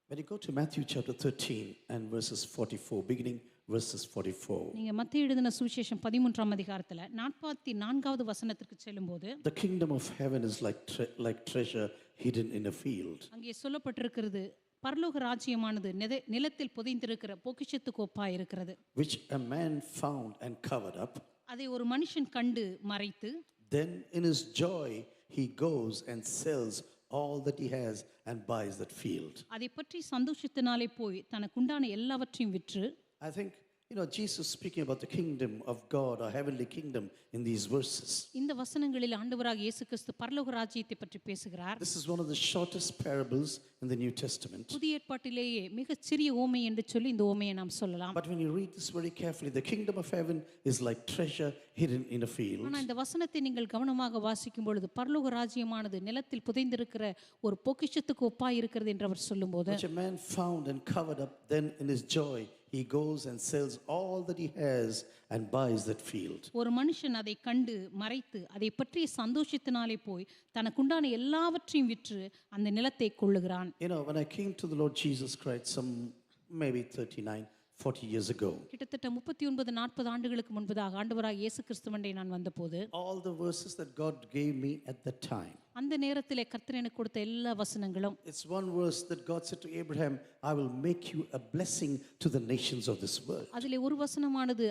When you go to Matthew chapter 13 and verses 44, beginning verses 44. நீங்க மத்தேயு எழுதின சுவிசேஷம் 13ஆம் அதிகாரத்துல 44வது வசனத்திற்கு செல்லும்போது The kingdom of heaven is like treasure hidden in a field. அங்கே சொல்லப்பட்டிருக்கிறது பரலோக ராஜ்யமானது நிலத்தில் புதைந்திருக்கிற பொக்கிஷத்துக்கு ஒப்பாய் இருக்கிறது. Which a man found and covered up. அதை ஒரு மனுஷன் கண்டு மறைத்து Then in his joy he goes and sells all that he has and buys that field. அதை பற்றி சந்தோஷத்தினாலே போய் தனக்குண்டான எல்லாவற்றையும் விற்று I think Jesus speaking about the kingdom of God or heavenly kingdom in these verses. இந்த வசனங்களில் ஆண்டவராகிய இயேசு கிறிஸ்து பரலோக ராஜ்யத்தை பற்றி பேசுகிறார். This is one of the shortest parables in the New Testament. புதிய ஏற்பாட்டிலேயே மிகச் சிறிய ஓமை என்று சொல்லி இந்த ஓமையை நாம் சொல்லலாம். But when you read this very carefully, the kingdom of heaven is like treasure hidden in a field. ஆனா இந்த வசனத்தை நீங்கள் கவனமாக வாசிக்கும் பொழுது பரலோக ராஜ்யமானது நிலத்தில் புதைந்திருக்கிற ஒரு பொக்கிஷத்துக்கு ஒப்பாய் இருக்கிறது என்று அவர் சொல்லும்போது Which a man found and covered up, then in his joy he goes and sells all that he has and buys that field. ஒரு மனுஷன் அதை கண்டு மறைத்து அதை பற்றி சந்தோஷத்தினாலே போய் தனக்குண்டான எல்லாவற்றையும் விற்று அந்த நிலத்தை கொள்ளுகிறான். When I came to the Lord Jesus Christ some maybe 39-40 years ago, கிட்டத்தட்ட 39-40 ஆண்டுகளுக்கு முன்பதாக ஆண்டவராகிய இயேசு கிறிஸ்துவண்டை நான் வந்தபோது all the verses that God gave me at that time, அந்த நேரத்திலே கர்த்தர் எனக்கு கொடுத்த எல்லா வசனங்களும், it's one verse that God said to Abraham, I will make you a blessing to the nations of this world. அதிலே ஒரு வசனமானது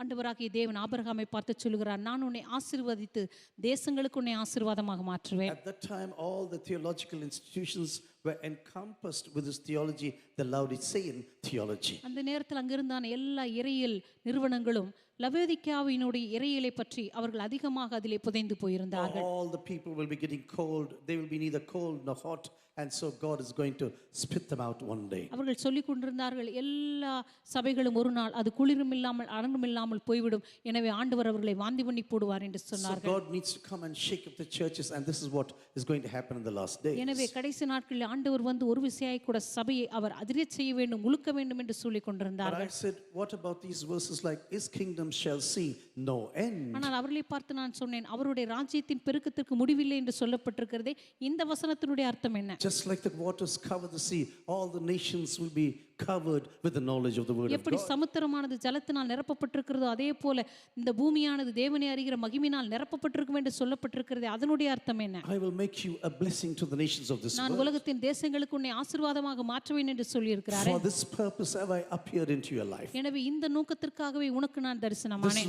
ஆண்டவராகிய தேவன் ஆபிரகாமை பார்த்து சொல்கிறார், நான் உன்னை ஆசீர்வதித்து தேசங்களுக்கு உன்னை ஆசீர்வாதமாக மாற்றுவேன். At that time all the theological institutions were encompassed with this theology, the Laodicean theology. அந்த நேரத்தில் அங்கிருந்தான எல்லா இறையியல் நிறுவனங்களும் லவோதிக்கேயாவினுடைய இறையியலை பற்றி அவர்கள் அதிகமாக அதிலே புதைந்து போயிருந்தார்கள். All the people will be getting cold, they will be neither cold nor hot, and so God is going to spit them out one day. அவர்கள் சொல்லிக் கொண்டிருந்தார்கள் எல்லா சபைகளும் ஒரு நாள் அது குளிரும் இல்லாமல் அனலும் இல்லாமல் போய்விடும், எனவே ஆண்டவர் அவர்களை வாந்தி பண்ணி போடுவார் என்று சொன்னார்கள். So God needs to come and shake up the churches, and this is what is going to happen in the last days. எனவே கடைசி நாட்களில் ஆண்டவர் வந்து ஒரு விசையாய் கூட சபையை அவர் அதிரச் செய்ய வேண்டும், உலுக்க வேண்டும் என்று சொல்லிக் கொண்டிருந்தார்கள். But I said, what about these verses like his kingdom shall see no end? ஆனால் அவர்களை பார்த்து நான் சொன்னேன், அவருடைய ராஜ்யத்தின் பெருக்கத்திற்கு முடிவில்லை என்று சொல்லப்பட்டிருக்கிறதே, இந்த வசனத்தினுடைய அர்த்தம் என்ன? Just like the waters cover the sea, all the nations will be covered with the knowledge of the word of எப்படி God. சமுத்திரமானது ஜலத்தினால் நிரப்பப்பட்டிருக்கிறதோ அதே போல இந்த பூமியானது தேவனை அறிகிற மகிமையினால் நிரப்பப்பட்டிருக்கும் என்று சொல்லப்பட்டிருக்கிறதே, அதனுடைய அர்த்தம் என்ன? I will make you a blessing to the nations of this நான் world. உலகத்தின் தேசங்களுக்கு உன்னை ஆசீர்வாதமாக மாற்றுவேன் என்று சொல்லி இருக்கிறார். For this purpose have I appeared into your life. எனவே இந்த நோக்கத்திற்காகவே உனக்கு நான் This தரிசனமானேன்.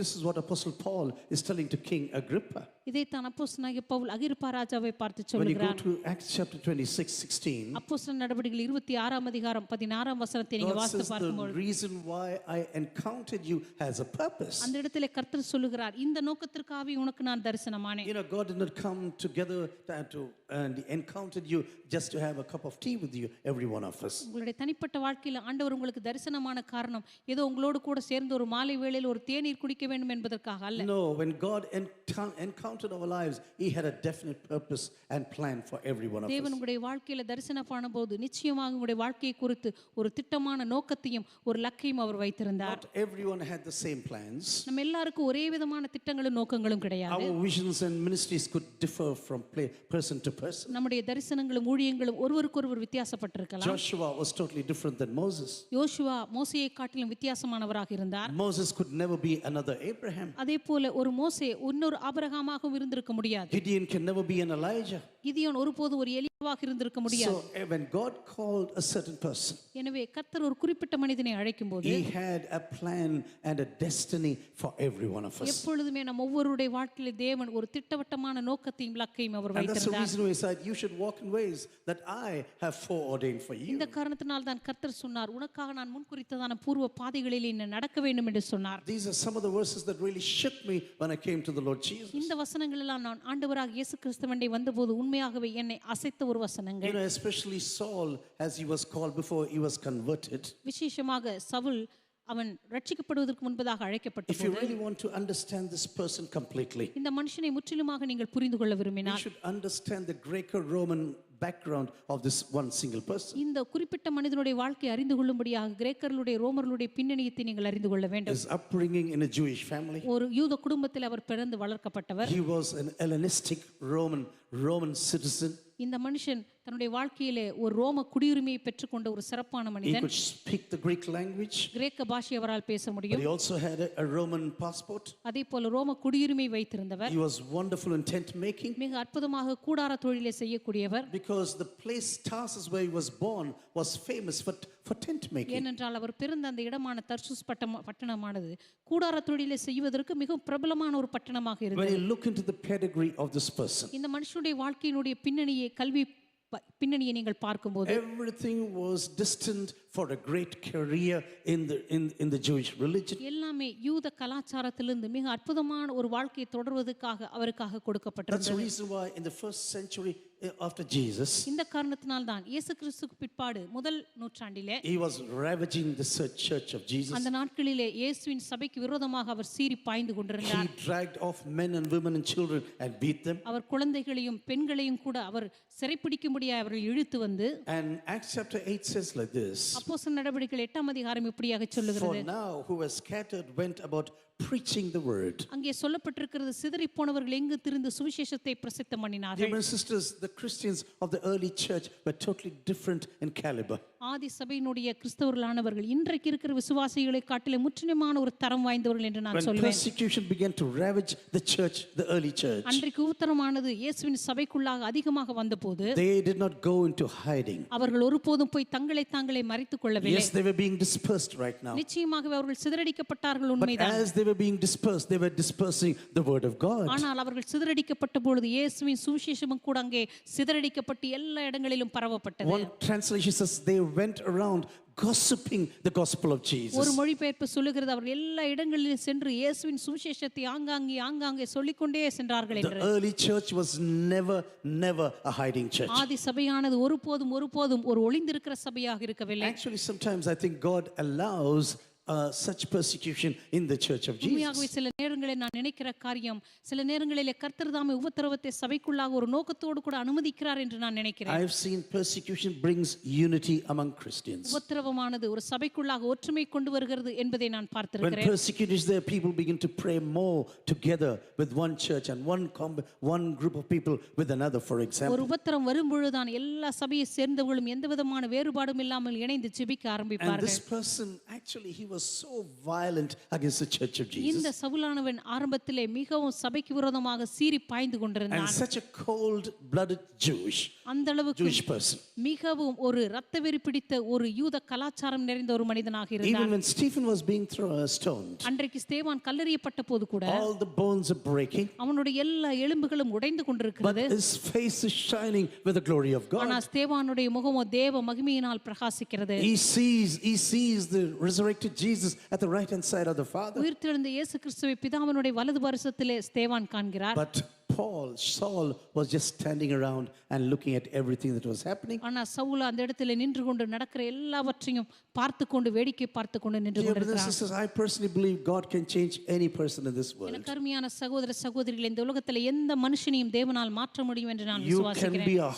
is what Apostle Paul is telling to King Agrippa. இதைத்தான் அப்போஸ்தலனாகிய பவுல் அகிரிப்பா ராஜாவை பார்த்து When you go சொல்கிறார். to Acts chapter 26:16, அப்போஸ்தலர் நடவடிக்கைகள் 26ஆம் அதிகாரம் 16ஆம் வசனத்தை நீங்க God வாசித்து says the பார்க்கும்போது reason why I encountered you has a purpose. அந்த இடத்திலே கர்த்தர் சொல்லுகிறார், இந்த நோக்கத்திற்காகவே உனக்கு நான் தரிசனமானேன். God did not come together and encountered you just to have a cup of tea with you, every one of us. உங்களுடைய தனிப்பட்ட வாழ்க்கையில் ஆண்டவர் உங்களுக்கு தரிசனமான காரணம் ஏதோ உங்களோடு கூட சேர்ந்து ஒரு மாலை வேளையில் ஒரு தேநீர் குடிக்க வேண்டும் என்பதற்காக அல்ல. No, when God encountered our lives, he had a definite purpose and plan for every one of us. தேவன் உங்களுடைய வாழ்க்கையில தரிசனமான போது நிச்சயமாக உங்களுடைய வாழ்க்கையை குறித்து ஒரு திட்டமான நோக்கத்தையும் ஒரு லக்கையும் அவர் வைத்திருந்தார். Not everyone had the same plans. நம்ம எல்லாருக்கும் ஒரே விதமான திட்டங்களும் நோக்கங்களும் கிடையாது. Our visions and ministries could differ from person to person. நம்முடைய தரிசனங்களும் ஊழியங்களும் ஒருவருக்கொருவர் வித்தியாசப்பட்டிருக்கலாம். Joshua was totally different than Moses. யோசுவா மோசேயை காட்டிலும் வித்தியாசமானவராக இருந்தார். Moses could never be another Abraham. அதே போல ஒரு மோசே இன்னொரு ஆபிரகாமாகவும் இருந்திருக்க முடியாது. Gideon can never be an Elijah. Gideon ஒருபோது ஒரு எலியாவாக இருந்திருக்க முடியாது. So when God called a certain person, எனவே கர்த்தர் ஒரு குறிப்பிட்ட மனிதனை அழைக்கும்போது he had a plan and a destiny for every one of us. எப்பொழுதுமே நம் ஒவ்வொருடைய வாழ்க்கையில தேவன் ஒரு திட்டவட்டமான நோக்கத்தையும் லக்கையும் அவர் And that's the வைத்திருந்தார். reason why he said you should walk in ways that I have foreordained for you. இந்த காரணத்தினால் தான் கர்த்தர் சொன்னார், உனக்காக நான் முன்குறித்ததான பூர்வ பாதைகளிலே நீ நடக்க வேண்டும் என்று சொன்னார். These are some of the verses that really shook me when I came to the Lord Jesus. இந்த வசனங்கள் எல்லாம் நான் ஆண்டவராகிய இயேசு கிறிஸ்துவண்டை வந்தபோது உண்மையாகவே என்னை அசைத்த ஒரு வசனங்கள். Especially Saul, as he was called before he was converted. விசேஷமாக சவுல் அவன் ரட்சிக்கப்படுவதற்கு முன்பதாக அழைக்கப்பட்ட If you really want to understand this person completely, இந்த மனுஷனை முற்றிலுமாக நீங்கள் புரிந்து கொள்ள you விரும்பினால் should understand the Greco-Roman background of this one single person. இந்த குறிப்பிட்ட மனிதனுடைய வாழ்க்கையை அறிந்து கொள்ளும்படியாக கிரேக்கர்களுடைய ரோமர்களுடைய பின்னணியத்தை நீங்கள் அறிந்து கொள்ள வேண்டும். His upbringing in a Jewish family. ஒரு யூத குடும்பத்தில் அவர் பிறந்து வளர்க்கப்பட்டவர். He was an Hellenistic Roman citizen. இந்த மனுஷன் தன்னுடைய வாழ்க்கையிலே ஒரு ரோம குடியுரிமையை பெற்றுக்கொண்ட ஒரு சிறப்பான He மனிதன். could speak the Greek language, கிரேக்க பாஷை அவரால் பேச but முடியும். he also had a Roman passport. அதே போல ரோம குடியுரிமை வைத்திருந்தவர். He was wonderful in tent making, மிக அற்புதமாக கூடார தொழிலை செய்யக்கூடியவர். because the place Tarsus where he was born was famous for tent making. ஏனென்றால் அவர் பிறந்த அந்த இடமான தர்சூஸ் பட்டணமானது கூடார தொழிலை செய்வதற்கு மிகவும் பிரபலமான ஒரு பட்டணமாக When இருந்தது. you look into the pedigree of this person, இந்த மனுஷனுடைய வாழ்க்கையினுடைய பின்னணியை கல்வி பின்னணியை நீங்கள் பார்க்கும்போது everything was destined for a great career in the Jewish religion. எல்லாமே யூத கலாச்சாரத்திலிருந்து மிக அற்புதமான ஒரு வாழ்க்கையை தொடர்வதற்காக அவருக்காக That's the கொடுக்கப்பட்டிருந்தது. reason why in the first century after Jesus, இந்த காரணத்தினால் தான் இயேசு கிறிஸ்துக்கு பிற்பாடு முதல் நூற்றாண்டிலே he was ravaging the church of Jesus. அந்த நாட்களிலே இயேசுவின் சபைக்கு விரோதமாக அவர் சீறி பாய்ந்து He கொண்டிருந்தார். dragged off men and women and children and beat them. அவர் குழந்தைகளையும் பெண்களையும் கூட அவர் சிறைப்பிடிக்கும்படியாக அவர்கள் இழுத்து வந்து And Acts chapter 8 says like this: அப்போஸ்தலர் நடவடிக்கைகள் 8ஆம் அதிகாரம் இப்படியாக For சொல்லுகிறது. now who were scattered went about preaching the word. அங்கே சொல்லப்பட்டிருக்கிறது, சிதறி போனவர்கள் எங்கு திரிந்து சுவிசேஷத்தை பிரசித்தம் Dear பண்ணினார்கள். brothers and sisters, the Christians of the early church were totally different in caliber. ஆதி சபையினுடைய கிறிஸ்தவர்களானவர்கள் இன்றைக்கு இருக்கிற விசுவாசிகளை காட்டிலும் முற்றிலுமான ஒரு தரம் வாய்ந்தவர்கள் என்று நான் When சொல்வேன். persecution began to ravage the church, the early church, அன்றைக்கு உத்தரமானது இயேசுவின் சபைக்குள்ளாக அதிகமாக வந்தபோது they did not go into hiding. அவர்கள் ஒருபோதும் போய் தங்களை தாங்களே மறைத்துக் கொள்ளவில்லை. Yes, they were being dispersed right now. நிச்சயமாகவே அவர்கள் சிதறடிக்கப்பட்டார்கள், But உண்மைதான். as they were being dispersed, they were dispersing the word of God. ஆனால் அவர்கள் சிதறடிக்கப்பட்ட பொழுது இயேசுவின் சுவிசேஷமும் கூட அங்கே சிதறடிக்கப்பட்டு எல்லா இடங்களிலும் பரவப்பட்டது. One translation says they went around gossiping the gospel of ஒரு Jesus. மொழிபெயர்ப்பு சொல்லுகிறது, அவர்கள் எல்லா இடங்களிலும் சென்று இயேசுவின் சுவிசேஷத்தை ஆங்காங்கே சொல்லிக்கொண்டே சென்றார்கள் The என்று. early church was never a hiding church. ஆதி சபையானது ஒருபோதும் ஒரு ஒளிந்திருக்கிற சபையாக இருக்கவில்லை. Actually, sometimes I think God allows such persecution in the church of உண்மையாகவே Jesus. சில நேரங்களில் நான் நினைக்கிற காரியம், சில நேரங்களிலே கர்த்தர் தாமே உபத்திரவத்தை சபைக்குள்ளாக ஒரு நோக்கத்தோடு கூட அனுமதிக்கிறார் என்று நான் நினைக்கிறேன். I've seen persecution brings unity among Christians. உபத்திரவமானது ஒரு சபைக்குள்ளாக ஒற்றுமை கொண்டு வருகிறது என்பதை நான் When பார்த்திருக்கிறேன். persecution is there, people begin to pray more together with one church and one group of people with another, for ஒரு example. உபத்திரம் வரும்பொழுதுதான் எல்லா சபையை சேர்ந்தவர்களும் எந்த விதமான வேறுபாடும் இல்லாமல் இணைந்து ஜெபிக்க And ஆரம்பிப்பார்கள். this person, actually, he was so violent against the church of இந்த Jesus. சவுலானவன் ஆரம்பத்திலே மிகவும் சபைக்கு விரோதமாக சீறி பாய்ந்து And கொண்டிருந்தான். such a cold-blooded அந்த அளவுக்கு Jewish person. மிகவும் ஒரு இரத்த வெறி பிடித்த ஒரு யூத கலாச்சாரம் நிறைந்த ஒரு மனிதனாக Even இருந்தான். when Stephen was being stoned, அன்றைக்கு ஸ்தேவான் கல்லெறியப்பட்ட போது கூட all the bones are breaking, அவனுடைய எல்லா எலும்புகளும் உடைந்து but கொண்டிருக்கிறது. his face is shining with the glory of God. ஆனால் ஸ்தேவானுடைய முகமோ தேவ மகிமையினால் பிரகாசிக்கிறது. He sees the resurrected Jesus at the right hand side of the Father. உயிர்த்தெழுந்த இயேசு கிறிஸ்துவை பிதாவினுடைய வலது பரிசத்திலே ஸ்தேவான் காண்கிறார். But Saul was just standing around and looking at everything that was happening. ஆனா சவுல் அந்த இடத்துல நின்று கொண்டு நடக்கிற எல்லாவற்றையும் பார்த்து கொண்டு வேடிக்கை பார்த்து கொண்டு நின்று Dear brothers and கொண்டிருக்கிறார். sisters, I personally believe God can change any person in this world. எனக்கு அருமையான சகோதர சகோதரிகளே, இந்த உலகத்துல எந்த மனுஷனையும் தேவனால் மாற்ற முடியும் என்று நான் You can விசுவாசிக்கிறேன். be a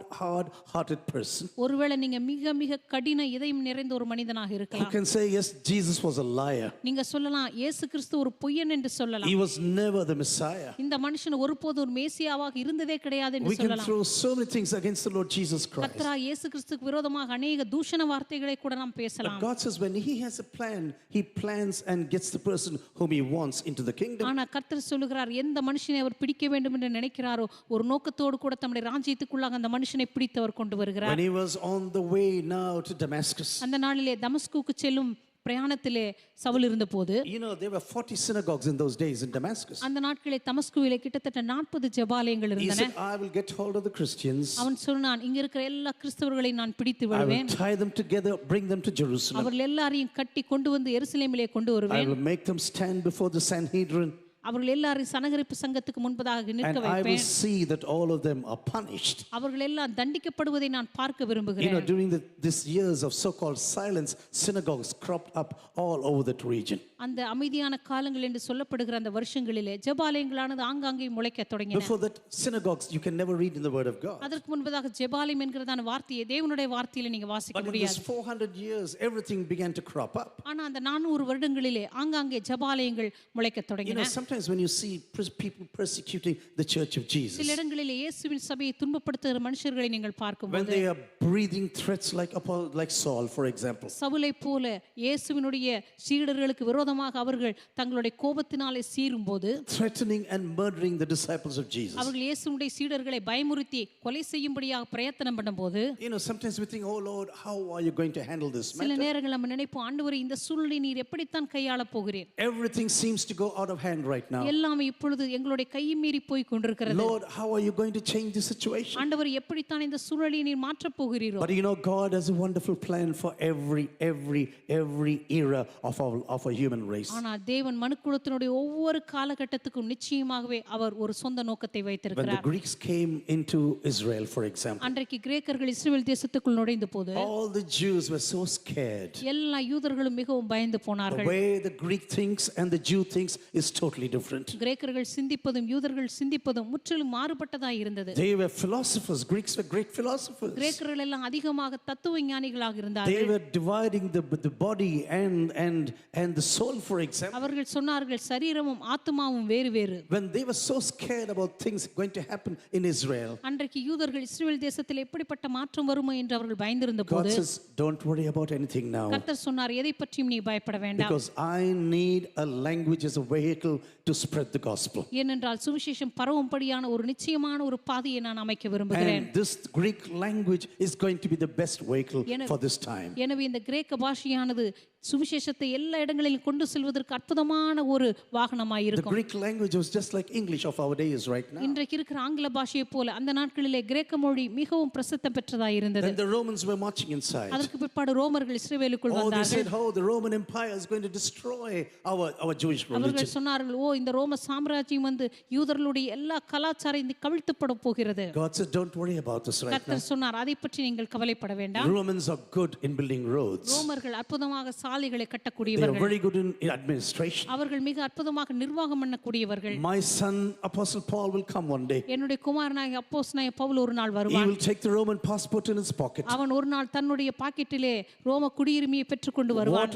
hard-hearted person ஒருவேளை நீங்க மிக மிக கடின இதயம் நிறைந்த ஒரு மனிதனாக who இருக்கலாம். can say, yes, Jesus was a liar. நீங்க சொல்லலாம் இயேசு கிறிஸ்து ஒரு பொய்யன் என்று சொல்லலாம். He was never the Messiah. இந்த மனுஷன் ஒருபோது ஒரு மேசியாவாக இருந்ததே கிடையாது என்று We can சொல்லலாம். throw so many things against the Lord Jesus Christ. கர்த்தரா இயேசு கிறிஸ்துவுக்கு விரோதமாக அநேக தூஷண வார்த்தைகளை கூட நாம் But பேசலாம். God says when He has a plan, He plans and gets the person whom He wants into the kingdom. ஆனா கர்த்தர் சொல்லுகிறார், எந்த மனுஷனை அவர் பிடிக்க வேண்டும் என்று நினைக்கிறாரோ ஒரு நோக்கத்தோடு கூட தம்முடைய ராஜ்யத்துக்குள்ளாக அந்த மனுஷனை பிடித்து அவர் கொண்டு வருகிறார். When He was on the way now to Damascus, அந்த நாளிலே தமஸ்குக்கு செல்லும் பிரயாணத்திலே சவுல் இருந்தபோது, you know, there were 40 synagogues in those days in Damascus. அந்த நாட்களிலே தமஸ்குவிலே கிட்டத்தட்ட 40 ஜெபாலயங்கள் He இருந்தன. said, I will get hold of the Christians. அவன் சொன்னான், இங்க இருக்கிற எல்லா கிறிஸ்தவர்களையும் நான் பிடித்து I will விடுவேன். tie them together, bring them to Jerusalem. அவர்கள் எல்லாரையும் கட்டி கொண்டு வந்து எருசலேமிலே கொண்டு I வருவேன். will make them stand before the Sanhedrin. அவர்கள் எல்லாரையும் சனகரிப்பு சங்கத்துக்கு முன்பதாக நிற்க And I will வைப்பேன். see that all of them are punished. அவர்கள் எல்லாம் தண்டிக்கப்படுவதை நான் பார்க்க You know, விரும்புகிறேன். during these years of so-called silence, synagogues cropped up all over that region. அந்த அமைதியான காலங்கள் என்று சொல்லப்படுகிற அந்த வருஷங்களிலே ஜெபாலயங்களானது ஆங்காங்கே முளைக்க தொடங்கின. Before that, synagogues you can never read in the Word of God. அதற்கு முன்பதாக ஜெபாலயம் என்கிறதான வார்த்தையை தேவனுடைய வார்த்தையில நீங்க வாசிக்க But in முடியாது. this 400 years, everything began to crop up. ஆனா அந்த 400 வருடங்களிலே ஆங்காங்கே ஜெபாலயங்கள் முளைக்க You know, தொடங்கின. sometimes sometimes when you see people persecuting the church of Jesus, சில இடங்களில் இயேசுவின் சபையை துன்பப்படுத்துகிற மனுஷர்களை நீங்கள் when பார்க்கும்போது they are breathing threats like Saul, for example, சவுலை போல இயேசுவினுடைய சீடர்களுக்கு விரோதமாக அவர்கள் தங்களுடைய கோபத்தினாலே சீரும்போது, threatening and murdering the disciples of Jesus. அவர்கள் இயேசுவுடைய சீடர்களை பயமுறுத்தி கொலை செய்யும்படியாக பிரயத்தனம் பண்ணும்போது, Sometimes we think, oh Lord, how are you going to handle this சில matter? நேரங்கள் நம்ம நினைப்போம், ஆண்டவரே இந்த சூழ்நிலை நீர் எப்படித்தான் கையாளப் போகிறீர்? Everything seems to go out of hand right now. எல்லாமே இப்பொழுது எங்களுடைய கையை மீறி போய் கொண்டிருக்கிறது. Lord, how are you going to change the situation? ஆண்டவர் எப்படித்தான் இந்த சூழ்நிலையை நீர் மாற்றப் போகிறீரோ? But God has a wonderful plan for every era of our human race. ஆனால் தேவன் மனுக்குலத்தினுடைய ஒவ்வொரு காலகட்டத்துக்கும் நிச்சயமாகவே அவர் ஒரு சொந்த நோக்கத்தை When the வைத்திருக்கிறார். Greeks came into Israel, for example, அன்றைக்கு கிரேக்கர்கள் இஸ்ரவேல் தேசத்துக்குள் நுழைந்த போது all the Jews were so scared. எல்லா யூதர்களும் மிகவும் பயந்து The போனார்கள். way the Greek thinks and the Jew thinks is totally different. கிரேக்கர்கள் சிந்திப்பதும் யூதர்கள் சிந்திப்பதும் முற்றிலும் மாறுபட்டதாய் இருந்தது. They were philosophers. Greeks were great philosophers. கிரேக்கர்கள் எல்லாம் அதிகமாக தத்துவ ஞானிகளாக They இருந்தார்கள். were dividing the body and the soul, for example. அவர்கள் சொன்னார்கள் சரீரமும் ஆத்துமாவும் வேறு வேறு. When they were so scared about things going to happen in Israel, அன்றைக்கு யூதர்கள் இஸ்ரவேல் தேசத்தில் எப்படிப்பட்ட மாற்றம் வருமோ என்று அவர்கள் பயந்திருந்த God போது, says, don't worry about anything now, கர்த்தர் சொன்னார், எதை பற்றியும் நீ பயப்பட வேண்டாம். because I need a language as a vehicle to spread the gospel. ஏனென்றால் சுவிசேஷம் பரவும்படியான ஒரு நிச்சயமான ஒரு பாதையை நான் அமைக்க விரும்புகிறேன். And this Greek language is going to be the best vehicle for this time. எனவே இந்த கிரேக்க பாஷையானது சுவிசேஷத்தை எல்லா இடங்களிலும் கொண்டு செல்வதற்கு அற்புதமான ஒரு வாகனமாய் The இருக்கும். Greek language was just like English of our days right now. இன்றைக்கு இருக்கிற ஆங்கில பாஷையை போல அந்த நாட்களிலே கிரேக்க மொழி மிகவும் பிரசித்தம் பெற்றதாய் இருந்தது. Then the Romans were marching inside. அதற்கு பிற்பாடு ரோமர்கள் இஸ்ரவேலுக்குள் They வந்தார்கள். said, oh, the Roman Empire is going to destroy our Jewish religion. அவர்கள் சொன்னார்கள், ஓ இந்த ரோம சாம்ராஜ்யம் வந்து யூதர்களுடைய எல்லா கலாச்சாரம் கவிழ்த்துப்பட போகிறது. God said, don't worry about this right now. கர்த்தர் சொன்னார், அதை பற்றி நீங்கள் கவலைப்பட வேண்டாம். Romans are good in building roads. ரோமர்கள் அற்புதமாக சாலைகளை They are கட்டக்கூடியவர்கள். very good in administration. அவர்கள் மிக அற்புதமாக நிர்வாகம் பண்ணக்கூடியவர்கள். My son, Apostle Paul, will come one day. என்னுடைய குமாரனாகிய அப்போஸ்தலனாகிய பவுல் ஒரு நாள் He வருவான். will take the Roman passport in his pocket. அவன் ஒரு நாள் தன்னுடைய பாக்கெட்டிலே ரோம குடியுரிமையை பெற்றுக்கொண்டு வருவான்.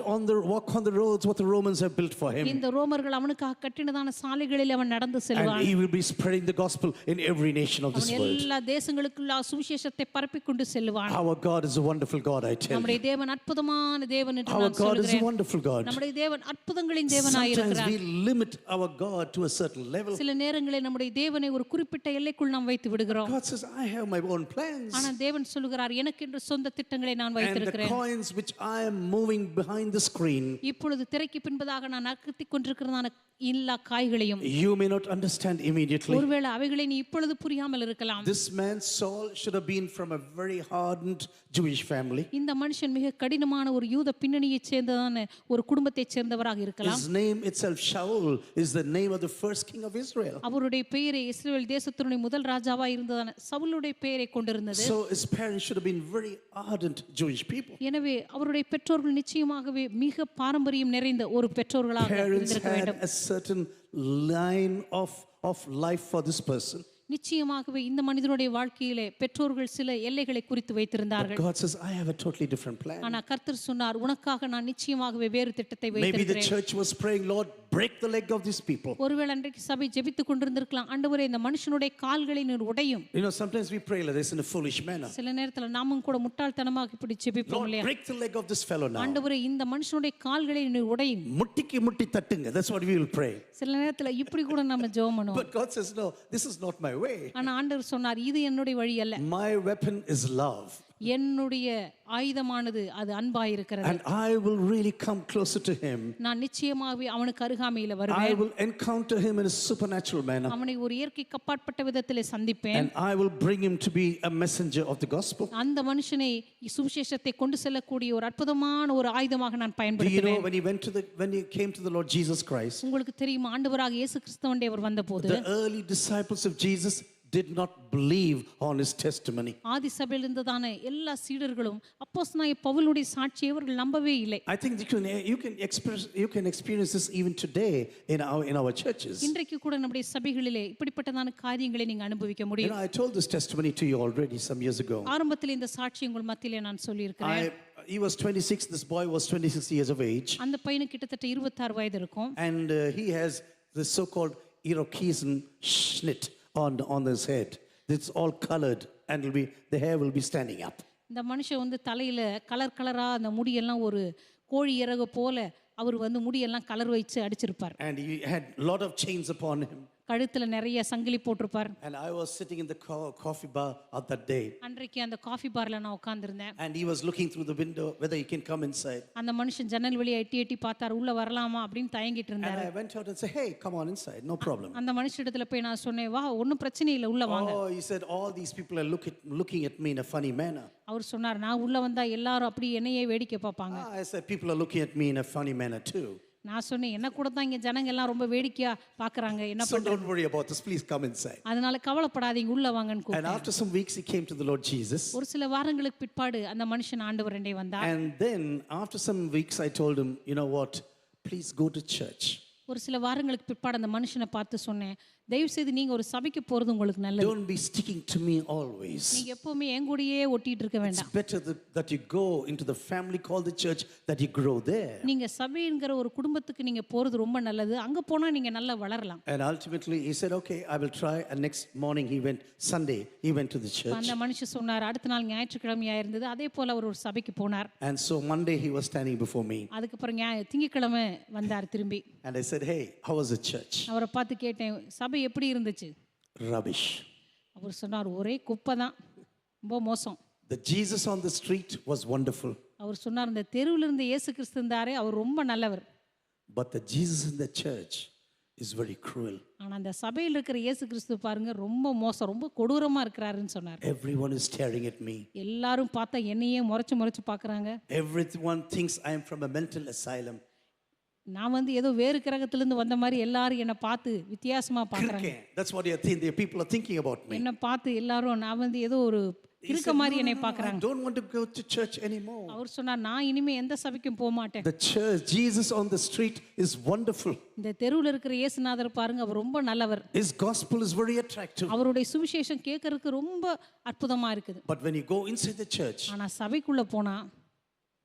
Walk on the roads what the Romans have built for him. இந்த ரோமர்கள் அவனுக்காக கட்டினதான சாலைகளில் அவன் நடந்து செல்வான். And he will be spreading the gospel in every nation of this அவன் world. எல்லா தேசங்களுக்குள்ள சுவிசேஷத்தை பரப்பிக் கொண்டு செல்வான். Our God is a wonderful God, I tell நம்முடைய you. தேவன் அற்புதமான தேவன் என்று Our நான் God is a சொல்கிறேன். wonderful God. நம்முடைய தேவன் அற்புதங்களின் தேவனாய் Sometimes இருக்கிறார். we limit our God to a certain level. சில நேரங்களில் நம்முடைய தேவனை ஒரு குறிப்பிட்ட எல்லைக்குள் நாம் வைத்து விடுகிறோம். God says, I have my own plans. ஆனால் தேவன் சொல்லுகிறார், எனக்கென்று சொந்த திட்டங்களை நான் And the வைத்திருக்கிறேன். coins which I am moving behind the screen, இப்பொழுது திரைக்கு பின்பதாக நான் நகர்த்திக் கொண்டிருக்கிறதான எல்லா காய்களையும் you may not understand immediately. ஒருவேளை அவைகளை நீ இப்பொழுது புரியாமல் இருக்கலாம். This man Saul should have been from a very hardened Jewish family. இந்த மனுஷன் மிக கடினமான ஒரு யூத பின்னணியைச் சேர்ந்ததான ஒரு குடும்பத்தைச் சேர்ந்தவராக இருக்கலாம். His name itself, Shaul, is the name of the first king of Israel. அவருடைய பெயரை இஸ்ரவேல் தேசத்தினுடைய முதல் ராஜாவா இருந்ததான சவுலுடைய பெயரை கொண்டிருந்தது. So his parents should have been very ardent Jewish people. எனவே அவருடைய பெற்றோர்கள் நிச்சயமாகவே மிக பாரம்பரியம் நிறைந்த ஒரு பெற்றோர்களாக Parents இருந்திருக்க had வேண்டும். a certain line of life for this person. நிச்சயமாகவே இந்த மனிதனுடைய வாழ்க்கையிலே பெற்றோர்கள் சில எல்லைகளை குறித்து But வைத்திருந்தார்கள். God says, I have a totally different plan. ஆனா கர்த்தர் சொன்னார், உனக்காக நான் நிச்சயமாகவே வேறு திட்டத்தை Maybe the வைத்திருக்கிறேன். church was praying, Lord, break the leg of these people. ஒருவேளை அன்றைக்கு சபை ஜெபித்துக் கொண்டிருந்திருக்கலாம், ஆண்டவரே இந்த மனுஷனுடைய கால்களை நீர் உடையும். Sometimes we pray like this in a foolish manner. சில நேரத்துல நாமும் கூட முட்டாள்தனமாக இப்படி ஜெபிப்போம் Lord, இல்லையா? break the leg of this fellow now. ஆண்டவரே இந்த மனுஷனுடைய கால்களை நீர் உடையும். முட்டிக்கு முட்டி தட்டுங்க. That's what we will pray. சில நேரத்துல இப்படி கூட நம்ம ஜெபம் பண்ணுவோம். But God says, no, this is not my way. ஆனா ஆண்டவர் சொன்னார், இது என்னுடைய வழி அல்ல. My weapon is love. என்னுடைய ஆயுதமானது அது அன்பாயிருக்கிறது. And I will really come closer to him. நான் நிச்சயமாகவே அவனுக்கு அருகாமையில I வருவேன். will encounter him in a supernatural manner. அவனை ஒரு இயற்கைக்கு அப்பாற்பட்ட விதத்திலே சந்திப்பேன். And I will bring him to be a messenger of the gospel. அந்த மனுஷனை சுவிசேஷத்தை கொண்டு செல்லக்கூடிய ஒரு அற்புதமான ஒரு ஆயுதமாக நான் Do you know பயன்படுத்துவேன். when he came to the Lord Jesus Christ, உங்களுக்கு தெரியுமா, ஆண்டவராக இயேசு கிறிஸ்துவண்டே அவர் வந்தபோது the early disciples of Jesus did not believe on his testimony. ஆதி சபையில் இருந்ததான எல்லா சீடர்களும் அப்போஸ்தலனாகிய பவுலுடைய சாட்சியை அவர்கள் நம்பவே இல்லை. I think you can experience this even today in our churches. இன்றைக்கு கூட நம்முடைய சபைகளிலே இப்படிப்பட்டதான காரியங்களை நீங்க அனுபவிக்க முடியும். I told this testimony to you already some years ago. ஆரம்பத்தில் இந்த சாட்சி உங்கள் மத்தியிலே நான் சொல்லி இருக்கிறேன். He was 26, this boy was 26 years of age. அந்த பையனுக்கு கிட்டத்தட்ட 26 வயது இருக்கும். And he has the so-called Iroquoian schnitt on his head. It's all colored and the hair will be standing up. இந்த மனுஷன் வந்து தலையில கலர் கலரா அந்த முடியெல்லாம் ஒரு கோழி இறகு போல அவர் வந்து முடியெல்லாம் கலர் வச்சு அடிச்சிருப்பார். And he had a lot of chains upon him. கழுத்துல நிறைய சங்கிலி போட்டிருப்பார். And I was sitting in the coffee bar at that day. அன்றைக்கு அந்த காஃபி பார்ல நான் உட்கார்ந்திருந்தேன். And he was looking through the window whether he can come inside. அந்த மனுஷன் ஜன்னல் வழியா எட்டி எட்டி பார்த்தார், உள்ள வரலாமா அப்படின்னு தயங்கிட்டு And இருந்தார். I went out and said, "Hey, come on inside, no problem." அந்த மனுஷனிடத்துல போய் நான் சொன்னேன், வா ஒன்றும் பிரச்சனை இல்லை, உள்ள வாங்க. Oh, he said, "All these people are looking at me in a funny manner." அவர் சொன்னார், நான் உள்ள வந்தா எல்லாரும் அப்படி என்னையே வேடிக்கை பார்ப்பாங்க. I said, "People are looking at me in a funny manner too." நான் சொன்னேன், என்ன கூட தான் இங்க ஜனங்க எல்லாம் ரொம்ப வேடிக்கையா பார்க்கறாங்க, என்ன So don't worry about this, please come inside. அதனால கவலைப்படாதீங்க, உள்ள வாங்கன்னு And கூப்பிட்டேன். after some weeks he came to the Lord Jesus. ஒரு சில வாரங்களுக்கு பிற்பாடு அந்த மனுஷன் ஆண்டவரண்டே வந்தார். And then after some weeks I told him, "You know what? Please go to church." ஒரு சில வாரங்களுக்கு பிற்பாடு அந்த மனுஷனை பார்த்து சொன்னேன், தயவு செய்து நீங்க ஒரு சபைக்கு போறது உங்களுக்கு நல்லது. Don't be sticking to me always. நீங்க எப்பவுமே என் கூடயே ஒட்டிட்டு இருக்க It's வேண்டாம். better that you go into the family called the church, that you grow there. நீங்க சபைங்கிற ஒரு குடும்பத்துக்கு நீங்க போறது ரொம்ப நல்லது. அங்க போனா நீங்க நல்லா வளரலாம். And ultimately he said, "Okay, I will try." And next morning Sunday he went to the church. அந்த மனுஷன் சொன்னார், அடுத்த நாள் ஞாயிற்றுக்கிழமையா இருந்தது, அதே போல அவர் ஒரு சபைக்கு போனார். And so Monday he was standing before me. அதுக்கப்புறம் திங்கட்கிழமை வந்தார் திரும்பி. And I said, "Hey, how was the church?" அவரை பார்த்து கேட்டேன், சபை எப்படி இருந்துச்சு? Rubbish. அவர் சொன்னார், ஒரே குப்பை தான், ரொம்ப மோசம். The Jesus on the street was wonderful. அவர் சொன்னார், இந்த தெருவில் இருந்த இயேசு கிறிஸ்து இருந்தாரே அவர் ரொம்ப நல்லவர். But the Jesus in the church is very cruel. ஆனா அந்த சபையில் இருக்கிற இயேசு கிறிஸ்து பாருங்க ரொம்ப மோசம், ரொம்ப கொடூரமா இருக்கிறாருன்னு சொன்னார். Everyone is staring at me. எல்லாரும் பார்த்தா என்னையே முறைச்சு பார்க்கறாங்க. Everyone thinks I am from a mental asylum. நான் வந்து ஏதோ வேறு கிரகத்திலிருந்து வந்த மாதிரி எல்லாரும் என்ன பார்த்து வித்தியாசமா பார்க்கறாங்க. That's what the people are thinking about me. என்ன பார்த்து எல்லாரும் நான் வந்து ஏதோ ஒரு இருக்க மாதிரி என்னை பார்க்கறாங்க. I don't want to go to church anymore. அவர் சொன்னார், நான் இனிமே எந்த சபைக்கும் போக மாட்டேன். The church, Jesus on the street is wonderful. இந்த தெருவுல இருக்கிற இயேசுநாதர் பாருங்க, அவர் ரொம்ப நல்லவர். His gospel is very attractive. அவருடைய சுவிசேஷம் கேட்கறதுக்கு ரொம்ப அற்புதமா இருக்குது. But when you go inside the church, ஆனா சபைக்குள்ள போனா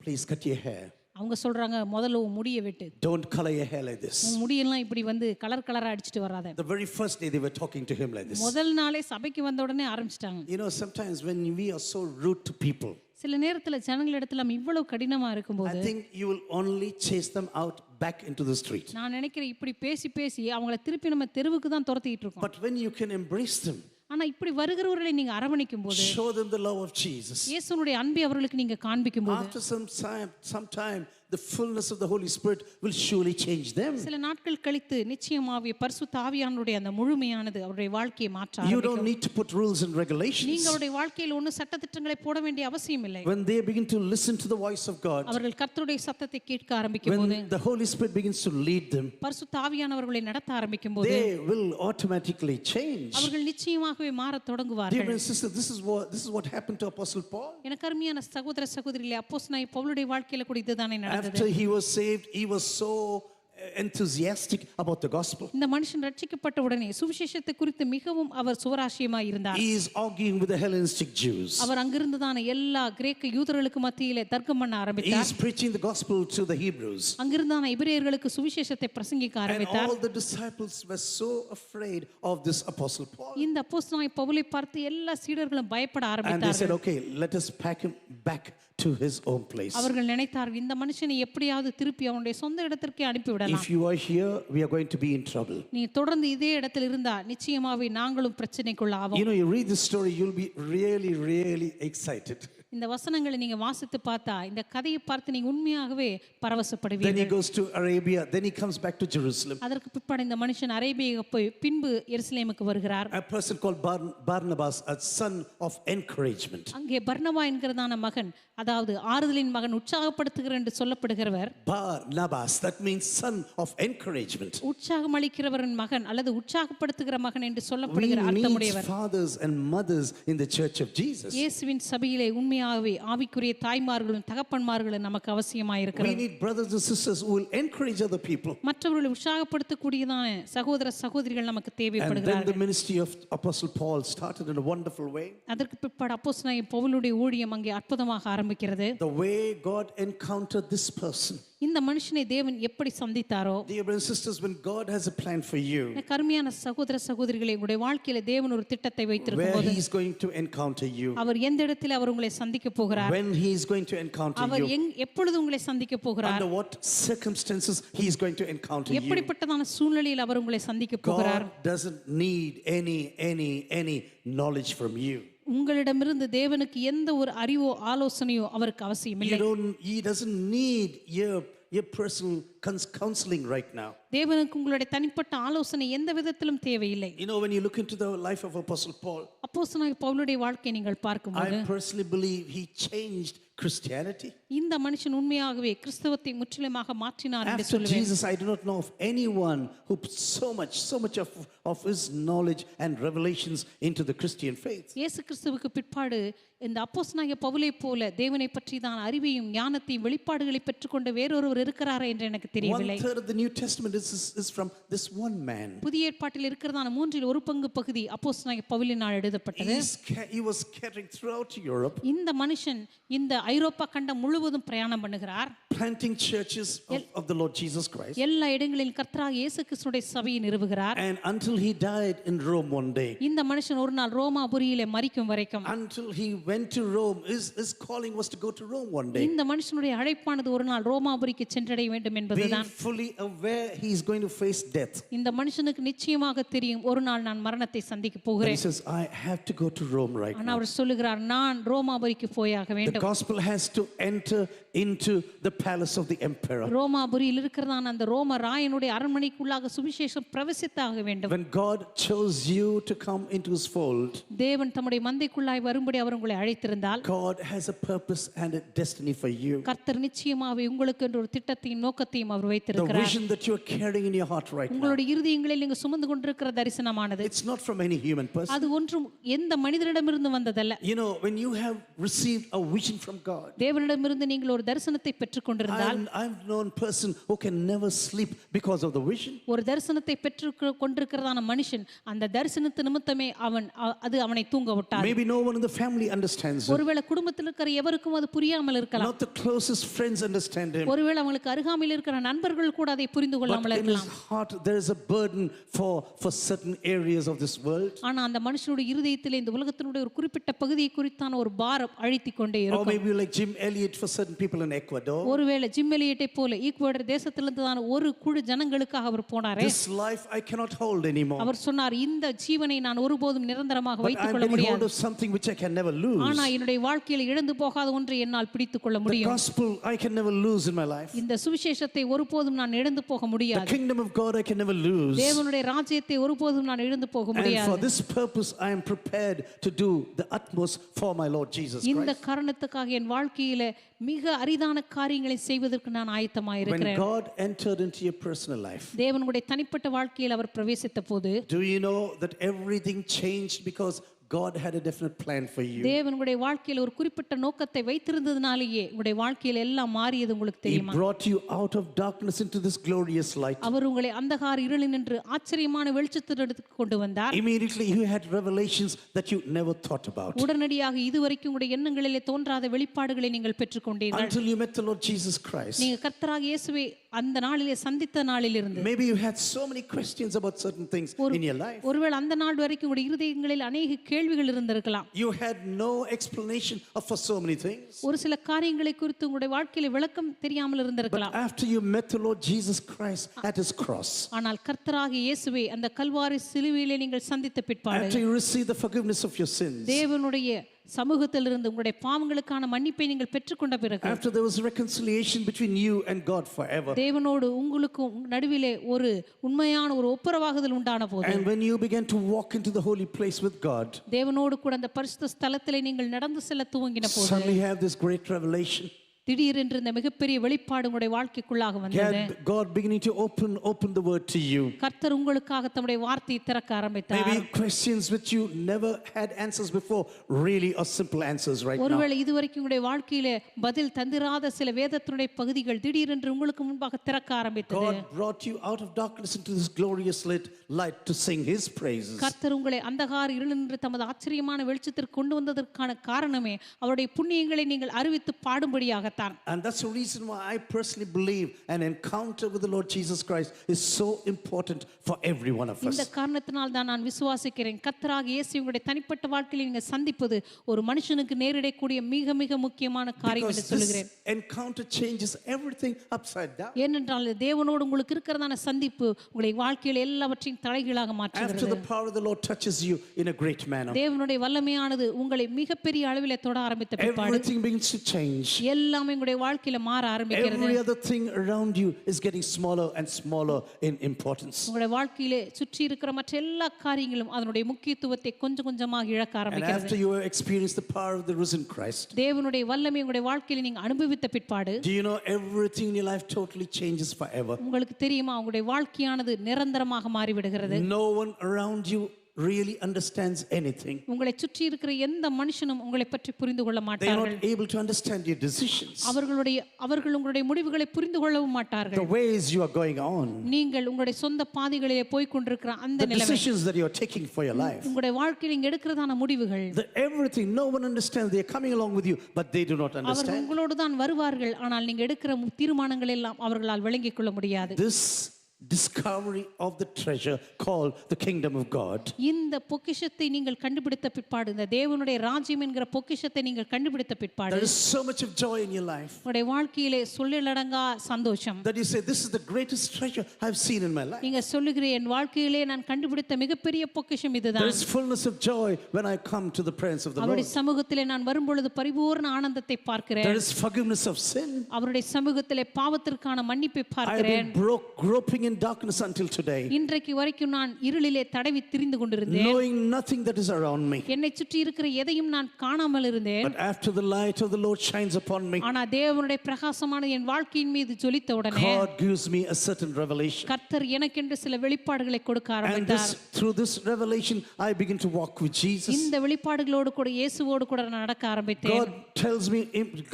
please cut your hair. அவங்க சொல்றாங்க, முதல்ல உன் முடியை வெட்டு. Don't color your hair like this. உன் முடியெல்லாம் இப்படி வந்து கலரா அடிச்சிட்டு வராத. The very first day they were talking to him like this. முதல் நாளே சபைக்கு வந்த உடனே ஆரம்பிச்சிட்டாங்க. You know, sometimes when we are so rude to people, சில நேரத்துல ஜனங்களிடத்துல நம்ம இவ்வளவு கடினமா இருக்கும்போது I think you will only chase them out back into the street. நான் நினைக்கிறேன், இப்படி பேசி அவங்கள திருப்பி நம்ம தெருவுக்கு தான் துரத்திட்டு இருக்கோம். But when you can embrace them, ஆனா இப்படி வருகிறவர்களை நீங்க அரவணைக்கும் போது, show them the love of Jesus. இயேசுனுடைய அன்பை அவர்களுக்கு நீங்க காண்பிக்கும் போது, After some time the fullness of the Holy Spirit will surely change them. சில நாட்கள் கழித்து நிச்சயமாவே பரிசுத்த ஆவியானவருடைய அந்த முழுமையானது அவருடைய வாழ்க்கையை மாற்ற You ஆரம்பிக்கும். don't need to put rules and regulations. நீங்க அவருடைய வாழ்க்கையில் ஒண்ணு சட்டதிட்டங்களை போட வேண்டிய அவசியம் இல்லை. When they begin to listen to the voice of God, அவர்கள் கர்த்தருடைய சத்தத்தை கேட்க ஆரம்பிக்கும் போது, when the Holy Spirit begins to lead them, பரிசுத்த ஆவியானவர்களை நடத்த ஆரம்பிக்கும் போது, they will automatically change. அவர்கள் நிச்சயமாகவே மாறத் Dear தொடங்குவார்கள். and sister, this is what happened to Apostle Paul. எனக்கு அருமையான சகோதர சகோதரிகளே, அப்போஸ்தலனாகிய பவுலுடைய வாழ்க்கையில கூட இதுதானே நடந்தது. After he was saved, he was so enthusiastic about the gospel. இந்த மனுஷன் ரட்சிக்கப்பட்ட உடனே சுவிசேஷத்தை குறித்து மிகவும் அவர் சுவராசியமாய் இருந்தார். He is arguing with the Hellenistic Jews. அவர் அங்கிருந்துதான எல்லா கிரேக்க யூதர்களுக்கு மத்தியிலே தர்க்கம் பண்ண He ஆரம்பித்தார். is preaching the gospel to the Hebrews. அங்கிருந்தான எபிரேயர்களுக்கு சுவிசேஷத்தை பிரசங்கிக்க And ஆரம்பித்தார். all the disciples were so afraid of this Apostle Paul. இந்த அப்போஸ்தலனாகிய பவுலை பார்த்து எல்லா சீடர்களும் பயப்பட And they ஆரம்பித்தார்கள். said, "Okay, let us pack him back to his own place." அவர்கள் நினைத்தார்கள், இந்த மனுஷனை எப்படியாவது திருப்பி அவனுடைய சொந்த இடத்திற்கே அனுப்பிவிடலாம். If you are here, we are going to be in trouble. நீ தொடர்ந்து இதே இடத்தில் இருந்தா நிச்சயமாவே நாங்களும் பிரச்சனைக்குள்ள ஆவோம். You know, you read this story, you'll be really, really excited. இந்த வசனங்களை நீங்க வாசித்து பார்த்தா இந்த கதையை பார்த்து நீங்க உண்மையாகவே Then he பரவசப்படுவீர்கள். goes to Arabia, then he comes back to Jerusalem. அதற்கு பிற்பாடு இந்த மனுஷன் அரேபியா போய் பின்பு எருசலேமுக்கு வருகிறார். A person called Barnabas, a son of encouragement. அங்கே பர்னபா என்கிறதான மகன், அதாவது ஆறுதலின் மகன், உற்சாகப்படுத்துகிற என்று சொல்லப்படுகிறவர். Barnabas, that means son of encouragement. உற்சாகம் அளிக்கிறவரின் மகன் அல்லது உற்சாகப்படுத்துகிற மகன் என்று We சொல்லப்படுகிற need அர்த்தமுடையவர். fathers and mothers in the church of Jesus. இயேசுவின் சபையிலே உண்மையாகவே ஆவிக்குரிய தாய்மார்களும் தகப்பன்மார்களும் நமக்கு அவசியமாய் We இருக்கிறது. need brothers and sisters who will encourage other people. மற்றவர்களை உற்சாகப்படுத்தக்கூடியதான சகோதர சகோதரிகள் நமக்கு And then the தேவைப்படுகிறார்கள். ministry of Apostle Paul started in a wonderful way. அதற்கு பிற்பாடு அப்போஸ்தலனாகிய பவுலுடைய ஊழியம் அங்கே அற்புதமாக ஆரம்பிக்கிறது. The way God encountered this person. இந்த மனுஷனை தேவன் எப்படி சந்தித்தாரோ, Dear brothers and sisters, when God has a plan for you, எனக்கு அருமையான சகோதர சகோதரிகளே, உங்களுடைய வாழ்க்கையில தேவன் ஒரு திட்டத்தை வைத்திருக்கும் where போது He is going to encounter you, அவர் எந்த இடத்தில் அவர் உங்களை சந்திக்க போகிறார், when He is going to encounter our you, எப்பொழுது உங்களை சந்திக்க போகிறார், under what circumstances He is going to encounter you. எப்படிப்பட்டதான சூழ்நிலையில் அவர் உங்களை சந்திக்க போகிறார். God doesn't need any knowledge from you. உங்களிடமிருந்து தேவனுக்கு எந்த ஒரு அறிவோ ஆலோசனையோ அவருக்கு அவசியம் இல்லை. He doesn't need your personal counseling right now. தேவனுக்கு உங்களுடைய தனிப்பட்ட ஆலோசனை எந்த விதத்திலும் தேவையில்லை. When you look into the life of Apostle Paul, அப்போஸ்தலனாகிய பவுலுடைய வாழ்க்கையை நீங்கள் பார்க்கும்போது, I personally believe he changed Christianity. இந்த மனுஷன் உண்மையாகவே கிறிஸ்தவத்தை முற்றிலுமாக மாற்றினார் என்று After சொல்லுவேன். Jesus, I do not know of anyone who put so much of his knowledge and revelations into the Christian faith. இயேசு கிறிஸ்துவுக்கு பிற்பாடு இந்த அப்போஸ்தலனாகிய பவுலை போல தேவனை பற்றி தான் அறிவையும் ஞானத்தையும் வெளிப்பாடுகளை பெற்றுக்கொண்ட வேறொருவர் இருக்கிறாரா என்று எனக்கு தெரியவில்லை. 1/3 of the New Testament is from this one man. புதிய ஏற்பாட்டில் இருக்கிறதான 1/3 பகுதி அப்போஸ்தலனாகிய பவுலினால் எழுதப்பட்டது. He was scattering throughout Europe, இந்த மனுஷன் இந்த ஐரோப்பா கண்டம் முழுவதும் பிரயாணம் பண்ணுகிறார். planting churches of the Lord Jesus Christ. எல்லா இடங்களிலும் கர்த்தராகிய இயேசு கிறிஸ்துவின் சபையை நிறுவுகிறார். And until he died in Rome one day, இந்த மனுஷன் ஒரு நாள் ரோமாபுரியிலே மரிக்கும் வரைக்கும், until he went to Rome, his calling was to go to Rome one day. இந்த மனுஷனுடைய அழைப்பானது ஒரு நாள் ரோமாபுரிக்கு சென்றடைய வேண்டும் என்பதுதான். Being fully aware he is going to face death. இந்த மனுஷனுக்கு நிச்சயமாக தெரியும், ஒரு நாள் நான் மரணத்தை சந்திக்க He போகிறேன். says, I have to go to Rome right ஆனா now. அவர் சொல்லுகிறார், நான் ரோமாபுரிக்கு போயாக The வேண்டும். gospel has to enter into the palace of the emperor. ரோமாபுரியில் இருக்கிறதான அந்த ரோம ராயனுடைய அரண்மனைக்குள்ளாக சுவிசேஷம் பிரவேசித்தாக வேண்டும். When God chose you to come into his fold, தேவன் தம்முடைய மந்தைக்குள்ளாய் வரும்படி அவர் உங்களை அழைத்திருந்தால், God has a purpose and a destiny for you. கர்த்தர் நிச்சயமாகவே உங்களுக்கு என்று ஒரு திட்டத்தையும் நோக்கத்தையும் அவர் The வைத்திருக்கிறார். vision that you are carrying in your heart right now, உங்களுடைய இருதயங்களில் நீங்க சுமந்து கொண்டிருக்கிற தரிசனமானது, it's not from any human person. அது ஒன்றும் எந்த மனிதரிடமிருந்து வந்ததல்ல. When you have received a vision from God, தேவனிடமிருந்து நீங்கள் ஒரு தரிசனத்தை பெற்றுக் கொண்டிருந்தால், I've known person who can never sleep because of the vision. ஒரு தரிசனத்தை பெற்று கொண்டிருக்கிறதான மனுஷன் அந்த தரிசனத்து நிமித்தமே அது அவனை தூங்க விட்டார். Maybe no one in the family understands him. ஒருவேளை குடும்பத்தில் இருக்கிற எவருக்கும் அது புரியாமல் இருக்கலாம். Not the closest friends understand him. ஒருவேளை அவங்களுக்கு அருகாமையில் இருக்கிற நண்பர்கள் கூட அதை புரிந்து கொள்ளாமல் But in his இருக்கலாம். heart there is a burden for certain areas of this world. ஆனா அந்த மனுஷனுடைய இருதயத்திலே இந்த உலகத்தினுடைய ஒரு குறிப்பிட்ட பகுதியை குறித்தான ஒரு பாரம் அழுத்திக் கொண்டே Or இருக்கும். maybe like Jim Elliot for certain people in Ecuador. ஒருவேளை ஜிம் எலியட்டை போல ஈக்குவடர் தேசத்திலிருந்து தான் ஒரு குழு ஜனங்களுக்காக அவர் போனாரே. This life I cannot hold anymore. அவர் சொன்னார், இந்த ஜீவனை நான் ஒருபோதும் நிரந்தரமாக But வைத்துக் I'm கொள்ள getting hold முடியாது. of something which I can never lose. ஆனா என்னுடைய வாழ்க்கையில் இழந்து போகாத ஒன்றை என்னால் பிடித்துக் கொள்ள The முடியும். gospel I can never lose in my life. இந்த சுவிசேஷத்தை ஒருபோதும் நான் இழந்து போக The முடியாது. kingdom of God I can never lose. தேவனுடைய ராஜ்யத்தை ஒருபோதும் நான் இழந்து போக And for முடியாது. this purpose I am prepared to do the utmost for my Lord Jesus இந்த Christ. காரணத்துக்காக என் வாழ்க்கையில மிக அரிதான காரியங்களை செய்வதற்கு நான் ஆயத்தமாக When இருக்கிறேன். God entered into your personal life, தேவனுடைய தனிப்பட்ட வாழ்க்கையில் அவர் பிரவேசித்த போது, do you know that everything changed because God had a definite plan for you? தேவனுடைய வாழ்க்கையில் ஒரு குறிப்பிட்ட நோக்கத்தை வைத்திருந்ததினாலேயே உங்களுடைய வாழ்க்கையில் எல்லாம் மாறியது உங்களுக்கு He தெரியுமா? brought you out of darkness into this glorious light. அவர் உங்களை அந்தகார இருளில் நின்று ஆச்சரியமான வெளிச்சத்திற்கு கொண்டு வந்தார். Immediately you had revelations that you never thought about. உடனடியாக இதுவரைக்கும் உங்களுடைய எண்ணங்களிலே தோன்றாத வெளிப்பாடுகளை நீங்கள் பெற்றுக்கொண்டீர்கள். Until you met the Lord Jesus Christ. நீங்க கர்த்தராகிய இயேசுவை அந்த நாளிலே சந்தித்த நாளிலிருந்து, Maybe you had so many questions about certain things in your life. ஒருவேளை அந்த நாள் வரைக்கும் உங்களுடைய இருதயங்களில் அநேக கேள்விகள் இருந்திருக்கலாம். You had no explanation for so many things. ஒரு சில காரியங்களை குறித்து உங்களுடைய வாழ்க்கையில விளக்கம் தெரியாமல் இருந்திருக்கலாம். But after you met the Lord Jesus Christ at his cross, ஆனால் கர்த்தராகிய இயேசுவை அந்த கல்வாரி சிலுவையிலே நீங்கள் சந்தித்த பிற்பாடு, after you received the forgiveness of your sins, தேவனுடைய சமூகத்திலிருந்து உங்களுடைய பாவங்களுக்கான மன்னிப்பை நீங்கள் பெற்றுக்கொண்ட பிறகு, after there was reconciliation between you and God forever, தேவனோடு உங்களுக்கும் நடுவிலே ஒரு உண்மையான ஒரு ஒப்புரவாகுதல் உண்டான போது, and when you began to walk into the holy place with God, தேவனோடு கூட அந்த பரிசுத்த ஸ்தலத்திலே நீங்கள் நடந்து செல்ல துவங்கின போது, suddenly you have this great revelation. திடீரென்று இந்த மிகப்பெரிய வெளிப்பாடு உங்களுடைய வாழ்க்கைக்குள்ளாக வந்தது. God beginning to open the word to you. கர்த்தர் உங்களுக்காக தம்முடைய வார்த்தையை திறக்க ஆரம்பித்தார். Maybe questions which you never had answers before really are simple answers right now. ஒருவேளை இதுவரைக்கும் உங்களுடைய வாழ்க்கையில பதில் தந்திராத சில வேதத்தினுடைய பகுதிகள் திடீரென்று உங்களுக்கு முன்பாக திறக்க ஆரம்பித்தது. God brought you out of darkness into this glorious light to sing his praises. கர்த்தர் உங்களை அந்தகார இருளினின்று தமது ஆச்சரியமான வெளிச்சத்திற்கு கொண்டு வந்ததற்கான காரணமே அவருடைய புண்ணியங்களை நீங்கள் அறிவித்து பாடும்படியாக காரியமாகத்தான். And that's the reason why I personally believe an encounter with the Lord Jesus Christ is so important for every one of இந்த us. காரணத்தினால் தான் நான் விசுவாசிக்கிறேன், கர்த்தராகிய இயேசு உங்களுடைய தனிப்பட்ட வாழ்க்கையில் நீங்க சந்திப்பது ஒரு மனுஷனுக்கு நேரிடக்கூடிய மிக மிக முக்கியமான காரியம் என்று Because சொல்லுகிறேன். this encounter changes everything upside down. ஏனென்றால் தேவனோடு உங்களுக்கு இருக்கிறதான சந்திப்பு உங்களுடைய வாழ்க்கையில் எல்லாவற்றையும் தலைகீழாக After மாற்றுகிறது. the power of the Lord touches you in a great manner, தேவனுடைய வல்லமையானது உங்களை மிகப்பெரிய அளவில் தொட ஆரம்பித்த பிற்பாடு everything begins to change. எல்லாமே உங்களுடைய வாழ்க்கையில மாற ஆரம்பிக்கிறது. Every other thing around you is getting smaller and smaller in importance. உங்களுடைய வாழ்க்கையிலே சுற்றி இருக்கிற மற்ற எல்லா காரியங்களும் அதனுடைய முக்கியத்துவத்தை கொஞ்சம் கொஞ்சமாக இழக்க And ஆரம்பிக்கிறது. after you experience the power of the risen Christ, தேவனுடைய வல்லமை உங்களுடைய வாழ்க்கையில நீங்க அனுபவித்த பிற்பாடு do you know everything in your life totally changes forever? உங்களுக்கு தெரியுமா உங்களுடைய வாழ்க்கையானது நிரந்தரமாக மாறிவிடுகிறது. No one around you really understands anything. உங்களை சுற்றி இருக்கிற எந்த மனுஷனும் உங்களை பற்றி புரிந்து கொள்ள They are மாட்டார்கள். not able to understand your decisions, அவர்கள் உங்களுடைய முடிவுகளை புரிந்து கொள்ளவும் the மாட்டார்கள். ways you are going on, நீங்கள் உங்களுடைய சொந்த பாதைகளிலே போய் கொண்டிருக்கிற அந்த the நிலைமை, decisions that you are taking for your life. உங்களுடைய வாழ்க்கையில் நீங்க எடுக்கிறதான முடிவுகள், Everything, no one understands. They are coming along with you, but they do not அவர்கள் understand. உங்களோடு தான் வருவார்கள், ஆனால் நீங்க எடுக்கிற தீர்மானங்கள் எல்லாம் அவர்களால் விளங்கிக் கொள்ள முடியாது. This discovery of the treasure called the kingdom of God, இந்த பொக்கிஷத்தை நீங்கள் கண்டுபிடித்த பிற்பாடு, இந்த தேவனுடைய ராஜ்யம் என்கிற பொக்கிஷத்தை நீங்கள் கண்டுபிடித்த பிற்பாடு, there is so much of joy in your life உங்களுடைய வாழ்க்கையிலே சொல்லிலடங்கா சந்தோஷம். that you say, this is the greatest treasure I've seen in my life. நீங்க சொல்லுகிற என் வாழ்க்கையிலே நான் கண்டுபிடித்த மிகப்பெரிய பொக்கிஷம் இதுதான். There is fullness of joy when I come to the presence of the Lord. அவருடைய சமூகத்திலே நான் வரும்பொழுது பரிபூர்ண ஆனந்தத்தை பார்க்கிறேன். There is forgiveness of sin. அவருடைய சமூகத்திலே பாவத்திற்கான மன்னிப்பை I have பார்க்கிறேன். been groping in darkness until today, இன்றைக்கு வரைக்கும் நான் இருளிலே தடவி திரிந்து கொண்டிருந்தேன். knowing nothing that is around me. என்னை சுற்றி இருக்கிற எதையும் நான் காணாமல் இருந்தேன். But after the light of the Lord shines upon me, ஆனா தேவனுடைய பிரகாசமான என் வாழ்க்கையின் மீது ஜொலித்த உடனே God gives me a certain revelation. கர்த்தர் எனக்கென்று சில வெளிப்பாடுகளை கொடுக்க And ஆரம்பித்தார். through this revelation, I begin to walk with Jesus. இந்த வெளிப்பாடுகளோடு கூட இயேசுவோடு கூட நான் நடக்க ஆரம்பித்தேன். God tells me,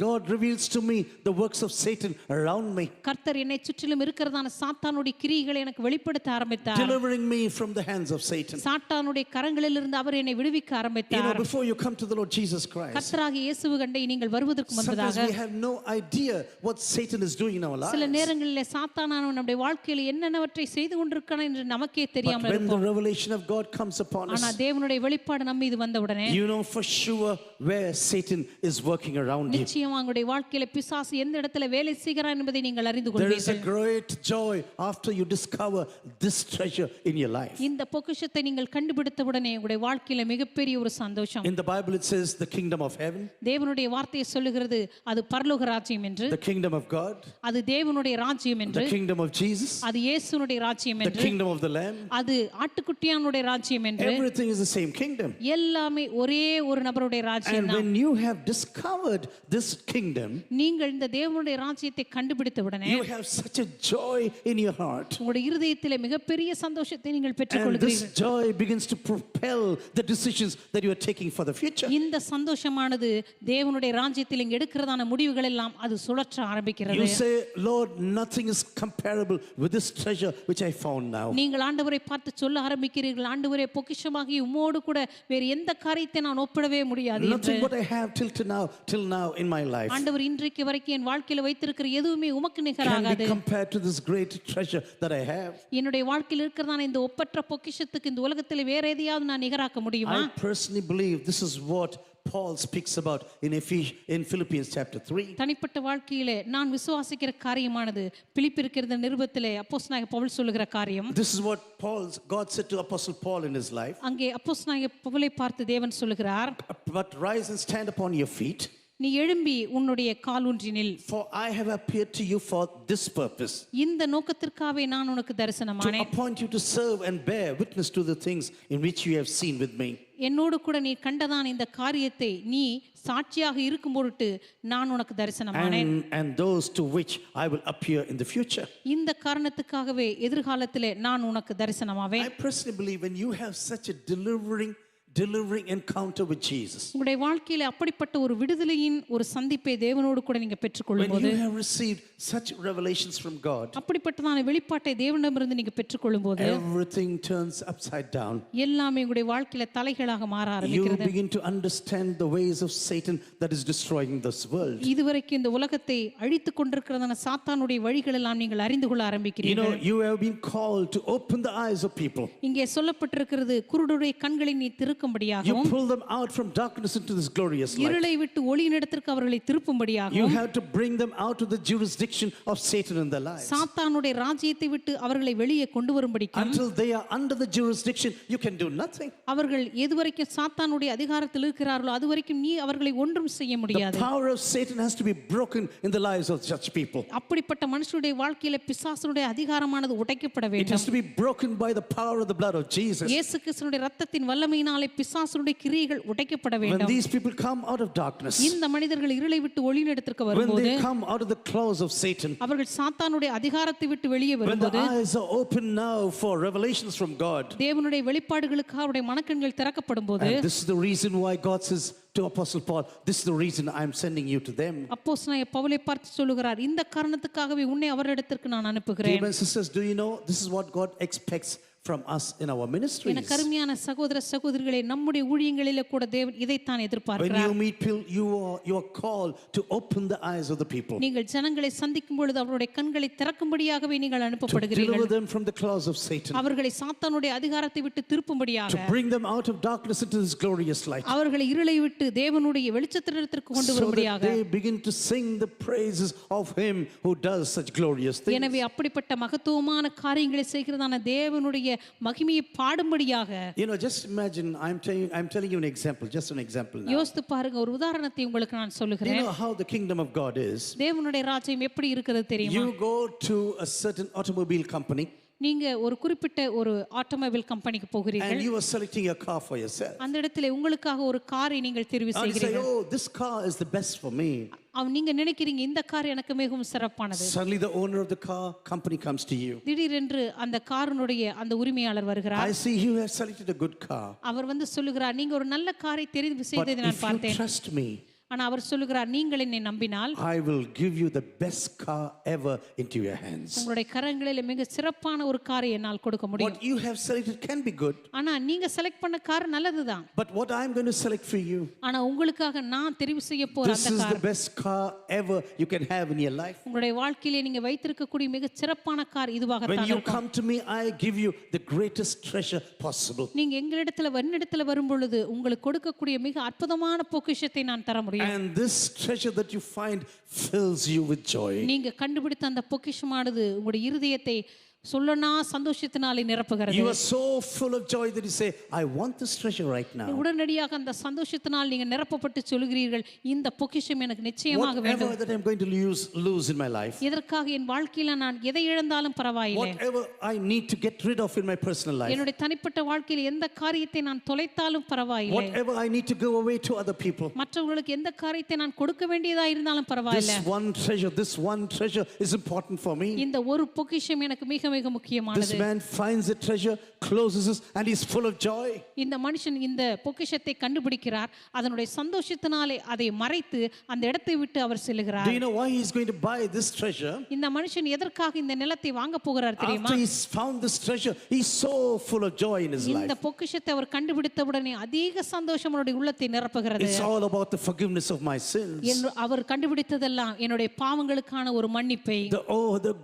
God reveals to me the works of Satan around me, கர்த்தர் என்னை சுற்றிலும் இருக்கிறதான சாத்தானுடைய கிரியைகளை எனக்கு வெளிப்படுத்த ஆரம்பித்தார். delivering me from the hands of Satan. சாத்தானுடைய கரங்களிலிருந்து அவர் என்னை விடுவிக்க You know, ஆரம்பித்தார். before you come to the Lord Jesus Christ, கர்த்தராகிய இயேசு கண்டை நீங்கள் வருவதற்கு sometimes முன்பதாக we have no idea what Satan is doing in our சில lives. நேரங்களிலே சாத்தானானவன் நம்முடைய வாழ்க்கையில் என்னென்னவற்றை செய்து கொண்டிருக்கான் என்று நமக்கே But தெரியாமல் when the இருப்போம். revelation of God comes upon ஆனா us, தேவனுடைய வெளிப்பாடு நம்ம மீது வந்த உடனே you know for sure where Satan is working around you. நிச்சயமா உங்களுடைய வாழ்க்கையில பிசாசு எந்த இடத்துல வேலை செய்கிறான் என்பதை நீங்கள் அறிந்து There is a கொள்வீர்கள். great joy after you discover this treasure in your life. இந்த பொக்கிஷத்தை நீங்கள் கண்டுபிடித்த உடனே உங்களுடைய வாழ்க்கையில மிகப்பெரிய ஒரு சந்தோஷம். In the Bible it says the kingdom of heaven, தேவனுடைய வார்த்தையை சொல்லுகிறது அது பரலோக ராஜ்யம் என்று, the kingdom of God, அது தேவனுடைய ராஜ்யம் the என்று, kingdom of Jesus, அது இயேசுனுடைய ராஜ்யம் the என்று, kingdom of the Lamb. அது ஆட்டுக்குட்டியானுடைய ராஜ்யம் என்று, Everything is the same kingdom. எல்லாமே ஒரே ஒரு நபருடைய ராஜ்யம் And தான். when you have discovered this kingdom, நீங்கள் இந்த தேவனுடைய ராஜ்யத்தை கண்டுபிடித்த உடனே you have such a joy in your heart. உங்களுடைய இருதயத்திலே மிகப்பெரிய சந்தோஷத்தை நீங்கள் And this பெற்றுக்கொள்கிறீர்கள். joy begins to propel the decisions that you are taking for the future. இந்த சந்தோஷமானது தேவனுடைய ராஜ்யத்தில் இங்க எடுக்கிறதான முடிவுகள் எல்லாம் அது சுழற்ற ஆரம்பிக்கிறது. You say, Lord, nothing is comparable with this treasure which I found now. நீங்கள் ஆண்டவரை பார்த்து சொல்ல ஆரம்பிக்கிறீர்கள், ஆண்டவரே பொக்கிஷமாகி உம்மோடு கூட வேறு எந்த காரியத்தை நான் ஒப்பிடவே முடியாது என்று. Nothing what I have till now in my life ஆண்டவர் இன்றைக்கு வரைக்கும் என் வாழ்க்கையில வைத்திருக்கிற எதுவுமே உமக்கு can நிகராகாது. be compared to this great treasure that I have. என்னுடைய வாழ்க்கையில் இருக்கிறதான இந்த ஒப்பற்ற பொக்கிஷத்துக்கு இந்த உலகத்தில் வேற எதையாவது நான் நிகராக்க முடியுமா? I personally believe this is what Paul speaks about in Philippians chapter 3. தனிப்பட்ட வாழ்க்கையிலே நான் விசுவாசிக்கிற காரியமானது பிலிப்பியிருக்கிற நிருபத்திலே அப்போஸ்தலனாகிய பவுல் சொல்லுகிற காரியம். This is what God said to Apostle Paul in his life. அங்கே அப்போஸ்தலனாகிய பவுலை பார்த்து தேவன் சொல்லுகிறார், But rise and stand upon your feet, நீ எழும்பி உன்னுடைய காலூன்றி நில். for I have appeared to you for this purpose, இந்த நோக்கத்திற்காகவே நான் உனக்கு to தரிசனமானேன். appoint you to serve and bear witness to the things in which you have seen with me. என்னோடு கூட நீ கண்டதான இந்த காரியத்தை நீ சாட்சியாக இருக்கும் பொருட்டு நான் உனக்கு தரிசனமானேன். And those to which I will appear in the future. இந்த காரணத்துக்காகவே எதிர்காலத்திலே நான் உனக்கு தரிசனமாவேன். I personally believe when you have such a delivering delivering encounter with Jesus, உங்களுடைய வாழ்க்கையில அப்படிப்பட்ட ஒரு விடுதலையின் ஒரு சந்திப்பை தேவனோடு கூட நீங்க பெற்றுக்கொள்ளும் when போது, you have received such revelations from God, அப்படிப்பட்டதான வெளிப்பாட்டை தேவனிடமிருந்து நீங்க பெற்றுக்கொள்ளும் போது, everything turns upside down. எல்லாமே உங்களுடைய வாழ்க்கையில தலைகளாக மாற You ஆரம்பிக்கிறது. begin to understand the ways of Satan that is destroying this world. இதுவரைக்கும் இந்த உலகத்தை அழித்துக் கொண்டிருக்கிறதான சாத்தானுடைய வழிகள் எல்லாம் நீங்கள் அறிந்து கொள்ள You know, ஆரம்பிக்கிறீர்கள். you have been called to open the eyes of people. இங்கே சொல்லப்பட்டிருக்கிறது, குருடுடைய கண்களை நீ You திருக்கும்படியாகவும், pull them out from darkness into this glorious light. இருளை விட்டு ஒளியினிடத்திற்கு அவர்களை You திருப்பும்படியாகவும், have to bring them out of the jurisdiction of Satan in their lives. சாத்தானுடைய ராஜ்யத்தை விட்டு அவர்களை வெளியே கொண்டு வரும்படிக்கும், Until they are under the jurisdiction, you can do nothing. அவர்கள் எதுவரைக்கும் சாத்தானுடைய அதிகாரத்தில் இருக்கிறார்களோ அதுவரைக்கும் நீ அவர்களை ஒன்றும் செய்ய The முடியாது. power of Satan has to be broken in the lives of such people. அப்படிப்பட்ட மனுஷனுடைய வாழ்க்கையில பிசாசனுடைய அதிகாரமானது உடைக்கப்பட It has வேண்டும். to be broken by the power of the blood of Jesus. இயேசு கிறிஸ்துவினுடைய இரத்தத்தின் வல்லமையினாலே பிசாசனுடைய கிரியைகள் உடைக்கப்பட When வேண்டும். these people come out of darkness, இந்த மனிதர்கள் இருளை விட்டு ஒளியினிடத்திற்கு when வரும்போது, they come out of the claws of Satan, அவர்கள் சாத்தானுடைய அதிகாரத்தை விட்டு வெளியே when the வரும்போது, eyes are open now for revelations from God, தேவனுடைய வெளிப்பாடுகளுக்காக அவருடைய மனக்கண்கள் திறக்கப்படும் போது, and this is the reason why God says to Apostle Paul, this is the reason I am sending you to them. அப்போஸ்தலனாகிய பவுலை பார்த்து சொல்லுகிறார், இந்த காரணத்துக்காகவே உன்னை அவரிடத்திற்கு நான் Dear அனுப்புகிறேன். brothers and sisters, do you know this is what God expects from us in our ministries? என கருமையான சகோதர சகோதரிகளே, நம்முடைய ஊழியங்களில கூட தேவன் இதைத்தான் When எதிர்பார்க்கிறார். you meet people, you are called to open the eyes of the people, நீங்கள் ஜனங்களை சந்திக்கும் பொழுது அவருடைய கண்களை திறக்கும்படியாகவே நீங்கள் to அனுப்பப்படுகிறீர்கள். deliver them from the claws of Satan, அவர்களை சாத்தானுடைய அதிகாரத்தை விட்டு திருப்பும்படியாக, to bring them out of darkness into this glorious light, அவர்களை இருளை விட்டு தேவனுடைய வெளிச்சத்திற்கு கொண்டு so that வரும்படியாக. they begin to sing the praises of Him who does such glorious things. எனவே அப்படிப்பட்ட மகத்துவமான காரியங்களை செய்கிறதான தேவனுடைய மகிமையை பாடும்படியாக. You know, just imagine, I'm telling you an example, just an example now. யோசித்து பாருங்க, ஒரு உதாரணத்தை உங்களுக்கு நான் You சொல்லுகிறேன். know how the kingdom of God is. தேவனுடைய ராஜ்யம் எப்படி இருக்கிறது தெரியுமா? You go to a certain automobile company நீங்க ஒரு குறிப்பிட்ட ஒரு ஆட்டோமொபைல் கம்பெனிக்கு போகிறீர்கள். and you are selecting a car for yourself. அந்த இடத்துல உங்களுக்காக ஒரு காரை நீங்கள் தெரிவு And you say, செய்கிறீர்கள். oh, this car is the best for me. நீங்க நினைக்கிறீங்க இந்த கார் எனக்கு மிகவும் சிறப்பானது. Suddenly the owner of the car company comes to you. திடீரென்று அந்த காரினுடைய அந்த உரிமையாளர் வருகிறார். I see you have selected a good car. அவர் வந்து சொல்லுகிறார், நீங்க ஒரு நல்ல காரை தெரிவு But செய்ததை நான் if you பார்த்தேன். trust me, ஆனா அவர் சொல்லுகிறார், நீங்கள் என்னை நம்பினால் I will give you the best car ever into your hands. உங்களுடைய கரங்களில் மிக சிறப்பான ஒரு காரை என்னால் கொடுக்க முடியும். What you have selected can be good, ஆனா நீங்க செலக்ட் பண்ண கார் நல்லதுதான். but what I'm going to select for you, ஆனா உங்களுக்காக நான் தெரிவு செய்ய போற this அந்த is car the best car ever you can have in your life. உங்களுடைய வாழ்க்கையிலே நீங்க வைத்திருக்கக்கூடிய மிக சிறப்பான கார் When இதுவாகத்தான் you இருக்கும். come to me, I give you the greatest treasure possible. நீங்க என்னிடத்துல வரும் பொழுது உங்களுக்கு கொடுக்கக்கூடிய மிக அற்புதமான பொக்கிஷத்தை நான் தர முடியும். And this treasure that you find fills you with joy. நீங்க கண்டுபிடித்த அந்த பொக்கிஷமானது உங்களுடைய இருதயத்தை சொல்லனா சந்தோஷத்தினாலே நிரப்புகிறது. You are so full of joy that you say, I want this treasure right now. உடனடியாக அந்த சந்தோஷத்தினால் நீங்க நிரப்பப்பட்டு சொல்கிறீர்கள், இந்த பொக்கிஷம் எனக்கு நிச்சயமாக Whatever வேண்டும். that I'm going to lose in my life, இதற்காக என் வாழ்க்கையில நான் எதை இழந்தாலும் பரவாயில்லை. whatever I need to get rid of in my personal life, என்னுடைய தனிப்பட்ட வாழ்க்கையில் எந்த காரியத்தை நான் தொலைத்தாலும் பரவாயில்லை. whatever I need to go away to other people, மற்றவர்களுக்கு எந்த காரியத்தை நான் கொடுக்க வேண்டியதா இருந்தாலும் பரவாயில்லை. this one treasure is important for me. இந்த ஒரு பொக்கிஷம் எனக்கு மிக மிக This முக்கியமானது. man finds the treasure, closes it, and he's full of joy. இந்த மனுஷன் இந்த பொக்கிஷத்தை கண்டுபிடிக்கிறார், அதனுடைய சந்தோஷத்தினாலே அதை மறைத்து அந்த இடத்தை விட்டு அவர் செல்கிறார். Do you know why he's going to buy this treasure? இந்த மனுஷன் எதற்காக இந்த நிலத்தை வாங்க போகிறார் தெரியுமா? After he's found this treasure, he's so full of joy in his இந்த life. பொக்கிஷத்தை அவர் கண்டுபிடித்தவுடனே அதிக சந்தோஷம் அவருடைய உள்ளத்தை நிரப்புகிறது. It's all about the forgiveness of my sins. அவர் கண்டுபிடித்ததெல்லாம் என்னுடைய பாவங்களுக்கான ஒரு மன்னிப்பை.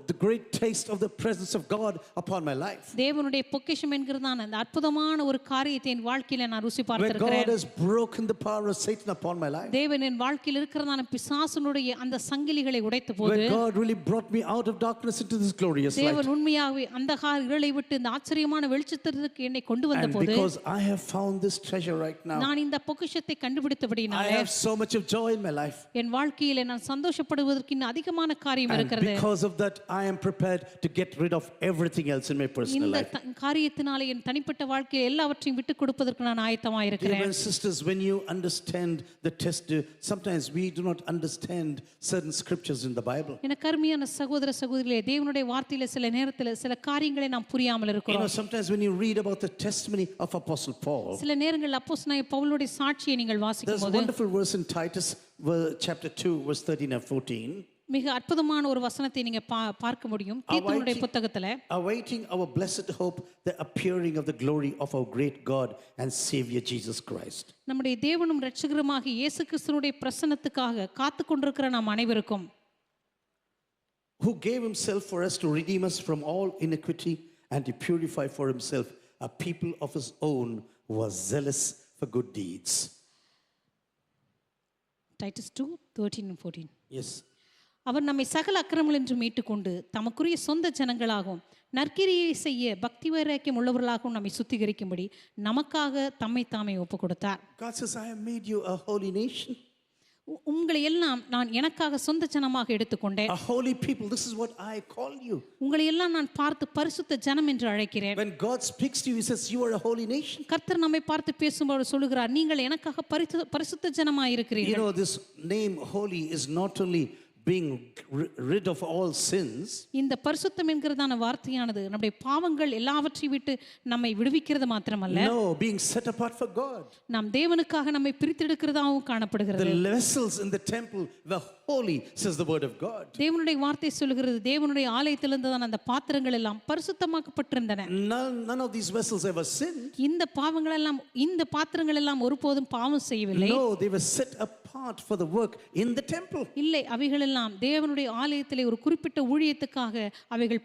The great taste of the presence of God upon my life. தேவனுடைய பொக்கிஷம் என்கிறதான அந்த அற்புதமான ஒரு காரியத்தை என் வாழ்க்கையில நான் ருசி Where பார்த்திருக்கிறேன். God has broken the power of Satan upon my life. தேவன் என் வாழ்க்கையில் இருக்கிறதான பிசாசுனுடைய அந்த சங்கிலிகளை உடைத்த போது, Where God really brought me out of darkness into this glorious light. தேவன் உண்மையாகவே அந்தகார இருளை விட்டு இந்த ஆச்சரியமான வெளிச்சத்திற்கு என்னை கொண்டு வந்த And போது, because I have found this treasure right now, நான் இந்த பொக்கிஷத்தை I கண்டுபிடித்தபடினாலே have so much of joy in my life. என் வாழ்க்கையிலே நான் சந்தோஷப்படுவதற்கு இன்னும் அதிகமான காரியம் And இருக்கிறது. because of that, I am prepared to get rid of everything else in my personal இந்த life. காரியத்தினாலே என் தனிப்பட்ட வாழ்க்கையில் எல்லாவற்றையும் விட்டு கொடுப்பதற்கு நான் ஆயத்தமாக Dear இருக்கிறேன். brothers and sisters, when you understand the test, sometimes we do not understand certain scriptures in the Bible. எனக்கு அருமையான சகோதர சகோதரிகளே, தேவனுடைய வார்த்தையில சில நேரத்தில் சில காரியங்களை நாம் புரியாமல் இருக்கிறோம். Sometimes when you read about the testimony of Apostle Paul, சில நேரங்கள் அப்போஸ்தலனாகிய பவுலுடைய சாட்சியை நீங்கள் there's வாசிக்கும் a போது wonderful verse in Titus chapter 2 verse 13 and 14. மிக அற்புதமான ஒரு வசனத்தை நீங்க பார்க்க முடியும் தீத்துவனுடைய புத்தகத்துல. Awaiting our blessed hope, the appearing of the glory of our great God and Savior Jesus Christ. நம்முடைய தேவனும் இரட்சகருமாக இயேசு கிறிஸ்துவினுடைய பிரசன்னத்துக்காக காத்து கொண்டிருக்கிற நாம் அனைவருக்கும், who gave himself for us to redeem us from all iniquity and to purify for himself a people of his own who are zealous for good deeds. Titus 2:13 and 14. Yes. அவர் நம்மை சகல அக்கிரமங்களின்று மீட்டுக்கொண்டு தமக்குரிய சொந்த ஜனங்களாகவும் நற்கிரியை செய்ய பக்தி வைராக்கியம் உள்ளவர்களாகவும் நம்மை சுத்திகரிக்கும்படி நமக்காக தம்மை தாமே ஒப்பு கொடுத்தார். God says, I have made you a holy nation. உங்களை எல்லாம் நான் எனக்காக சொந்த ஜனமாக எடுத்துக்கொண்டேன். A holy people, this is what I call you. உங்களை எல்லாம் நான் பார்த்து பரிசுத்த ஜனம் என்று அழைக்கிறேன். When God speaks to you, he says you are a holy nation. கர்த்தர் நம்மை பார்த்து பேசும்போது சொல்லுகிறார், நீங்கள் எனக்காக பரிசுத்த ஜனமாக இருக்கிறீர்கள். This name holy is not only being rid of all sins. இந்த பரிசுத்தம் என்கிறதான வார்த்தையானது நம்முடைய பாவங்கள் எல்லாவற்றையும் விட்டு நம்மை விடுவிக்கிறது மாத்திரமல்ல, No, being set apart for God. நாம் தேவனுக்காக நம்மை பிரித்தெடுக்கிறதாகவும் காணப்படுகிறது. The vessels in the temple were holy, says the word of God. தேவனுடைய வார்த்தை சொல்கிறது, தேவனுடைய ஆலயத்திலிருந்து தான் அந்த பாத்திரங்கள் எல்லாம் பரிசுத்தமாக்கப்பட்டிருந்தன. None of these vessels ever sinned. இந்த பாவங்கள் எல்லாம், இந்த பாத்திரங்கள் எல்லாம் ஒருபோதும் பாவம் செய்யவில்லை. No, they were set apart for the work in the temple. இல்லை, அவைகள் எல்லாம் தேவனுடைய ஆலயத்திலே ஒரு குறிப்பிட்ட ஊழியத்துக்காக அவைகள்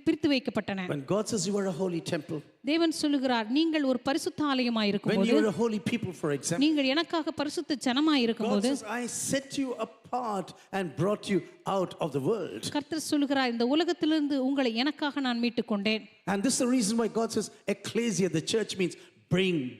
பிரித்து வைக்கப்பட்டன. When God says you are a holy temple, தேவன் சொல்லுகிறார், நீங்கள் ஒரு பரிசுத்த ஆலயமாய் when இருக்கும்போது, you are a holy people, for example, நீங்கள் எனக்காக பரிசுத்த ஜனமாய் God இருக்கும்போது, says I set you apart and brought you out of the world. கர்த்தர் சொல்லுகிறார், இந்த உலகத்திலிருந்து உங்களை எனக்காக நான் மீட்டுக் கொண்டேன். And this is the reason why God says ecclesia, the church, means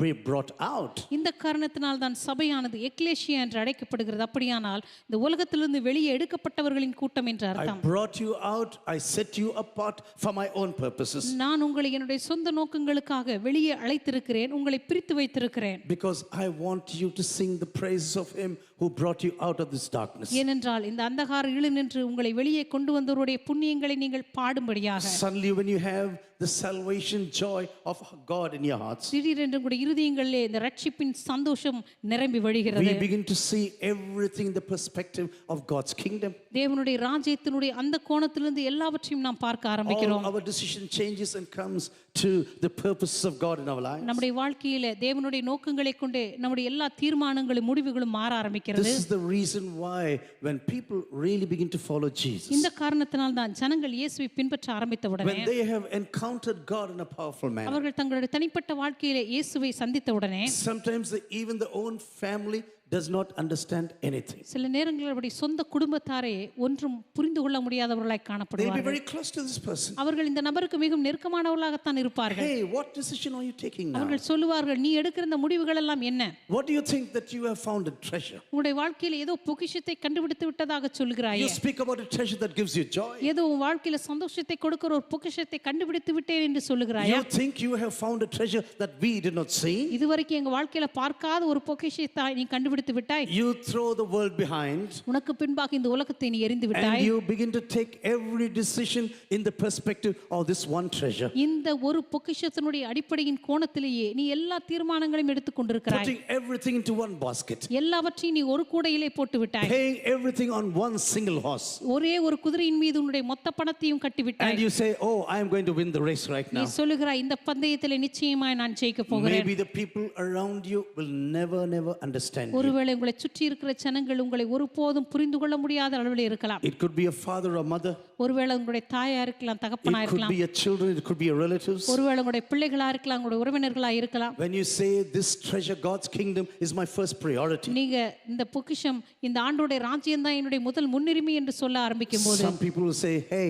be brought out. இந்த காரணத்தினால் தான் சபையானது எக்லேசியா என்று அழைக்கப்படுகிறது. அப்படியானால் இந்த உலகத்திலிருந்து வெளியே எடுக்கப்பட்டவர்களின் கூட்டம் என்று I அர்த்தம். brought you out, I set you apart for my own purposes. நான் உங்களை என்னுடைய சொந்த நோக்கங்களுக்காக வெளியே அழைத்திருக்கிறேன், உங்களை பிரித்து வைத்திருக்கிறேன். Because I want you to sing the praises of him who brought you out of this darkness. ஏனென்றால் இந்த அந்தகார இருளில் நின்று உங்களை வெளியே கொண்டு வந்தவருடைய புண்ணியங்களை நீங்கள் பாடும்படியாக. Suddenly when you have the salvation joy of God in your hearts, திடீரென்று உங்களுடைய இருதயங்களிலே இந்த ரட்சிப்பின் சந்தோஷம் நிரம்பி வழிகிறது. we begin to see everything in the perspective of God's kingdom. தேவனுடைய ராஜ்யத்தினுடைய அந்த கோணத்திலிருந்து எல்லாவற்றையும் நாம் பார்க்க ஆரம்பிக்கிறோம். All our decision changes and comes to the purposes of God in our lives. நம்முடைய வாழ்க்கையில தேவனுடைய நோக்கங்களை கொண்டு நம்முடைய எல்லா தீர்மானங்களும் முடிவுகளும் மாற ஆரம்பிக்கிறது. This is the reason why when people really begin to follow Jesus, இந்த காரணத்தினால் தான் ஜனங்கள் இயேசுவை பின்பற்ற ஆரம்பித்த உடனே, when they have encountered God in a powerful manner, அவர்கள் தங்களுடைய தனிப்பட்ட வாழ்க்கையிலே இயேசுவை சந்தித்த உடனே, sometimes even the own family does not understand anything. சில நேரங்களில் அவருடைய சொந்த குடும்பத்தாரே ஒன்றும் புரிந்து கொள்ள முடியாதவர்களாய் They'll be காணப்படுவார்கள். very close to this person. அவர்கள் இந்த நபருக்கு மிகவும் நெருக்கமானவர்களாகத்தான் இருப்பார்கள். Hey, what decision are you taking now? அவர்கள் சொல்லுவார்கள், நீ எடுக்கிற இந்த முடிவுகள் எல்லாம் என்ன? What do you think that you have found a treasure? உங்களுடைய வாழ்க்கையில ஏதோ பொக்கிஷத்தை கண்டுபிடித்து விட்டதாக சொல்கிறாயே, You speak about a treasure that gives you joy. ஏதோ உன் வாழ்க்கையில சந்தோஷத்தை கொடுக்கிற ஒரு பொக்கிஷத்தை கண்டுபிடித்து விட்டேன் என்று சொல்லுகிறாயா? You think you have found a treasure that we did not see? இதுவரைக்கும் எங்க வாழ்க்கையில பார்க்காத ஒரு பொக்கிஷத்தை நீ கண்டுபிடித்து விட்டாய். You throw the world behind உனக்கு பின்பாக இந்த உலகத்தை நீ எறிந்து and விட்டாய். you begin to take every decision in the perspective of this one treasure. இந்த ஒரு பொக்கிஷத்தினுடைய அடிப்படையின் கோணத்திலேயே நீ எல்லா தீர்மானங்களையும் எடுத்துக் கொண்டிருக்கிறாய். Putting everything into one basket. எல்லாவற்றையும் நீ ஒரு கூடையிலே போட்டு விட்டாய். Paying everything on one single horse. ஒரே ஒரு குதிரையின் மீது உன்னுடைய மொத்த பணத்தையும் கட்டி விட்டாய். And you say, oh, I am going to win the race right நீ now. சொல்லுகிறாய், இந்த பந்தயத்திலே நிச்சயமாய் நான் ஜெயிக்க போகிறேன். Maybe the people around you will never understand you. ஒருவேளை உங்களை சுற்றி இருக்கிற ஜனங்கள் உங்களை ஒருபோதும் புரிந்து கொள்ள முடியாத அளவில் இருக்கலாம். It could be a father or mother. ஒருவேளை உங்களுடைய தாயா இருக்கலாம், தகப்பனா It could இருக்கலாம். be your children, it could be your relatives. ஒருவேளை உங்களுடைய பிள்ளைகளா இருக்கலாம், உங்களுடைய உறவினர்களா இருக்கலாம். When you say this treasure, God's kingdom is my first priority. நீங்க இந்த பொக்கிஷம், இந்த ஆண்டோடைய ராஜ்யம் தான் என்னுடைய முதல் முன்னுரிமை என்று சொல்ல ஆரம்பிக்கும் போது, Some people will say, hey,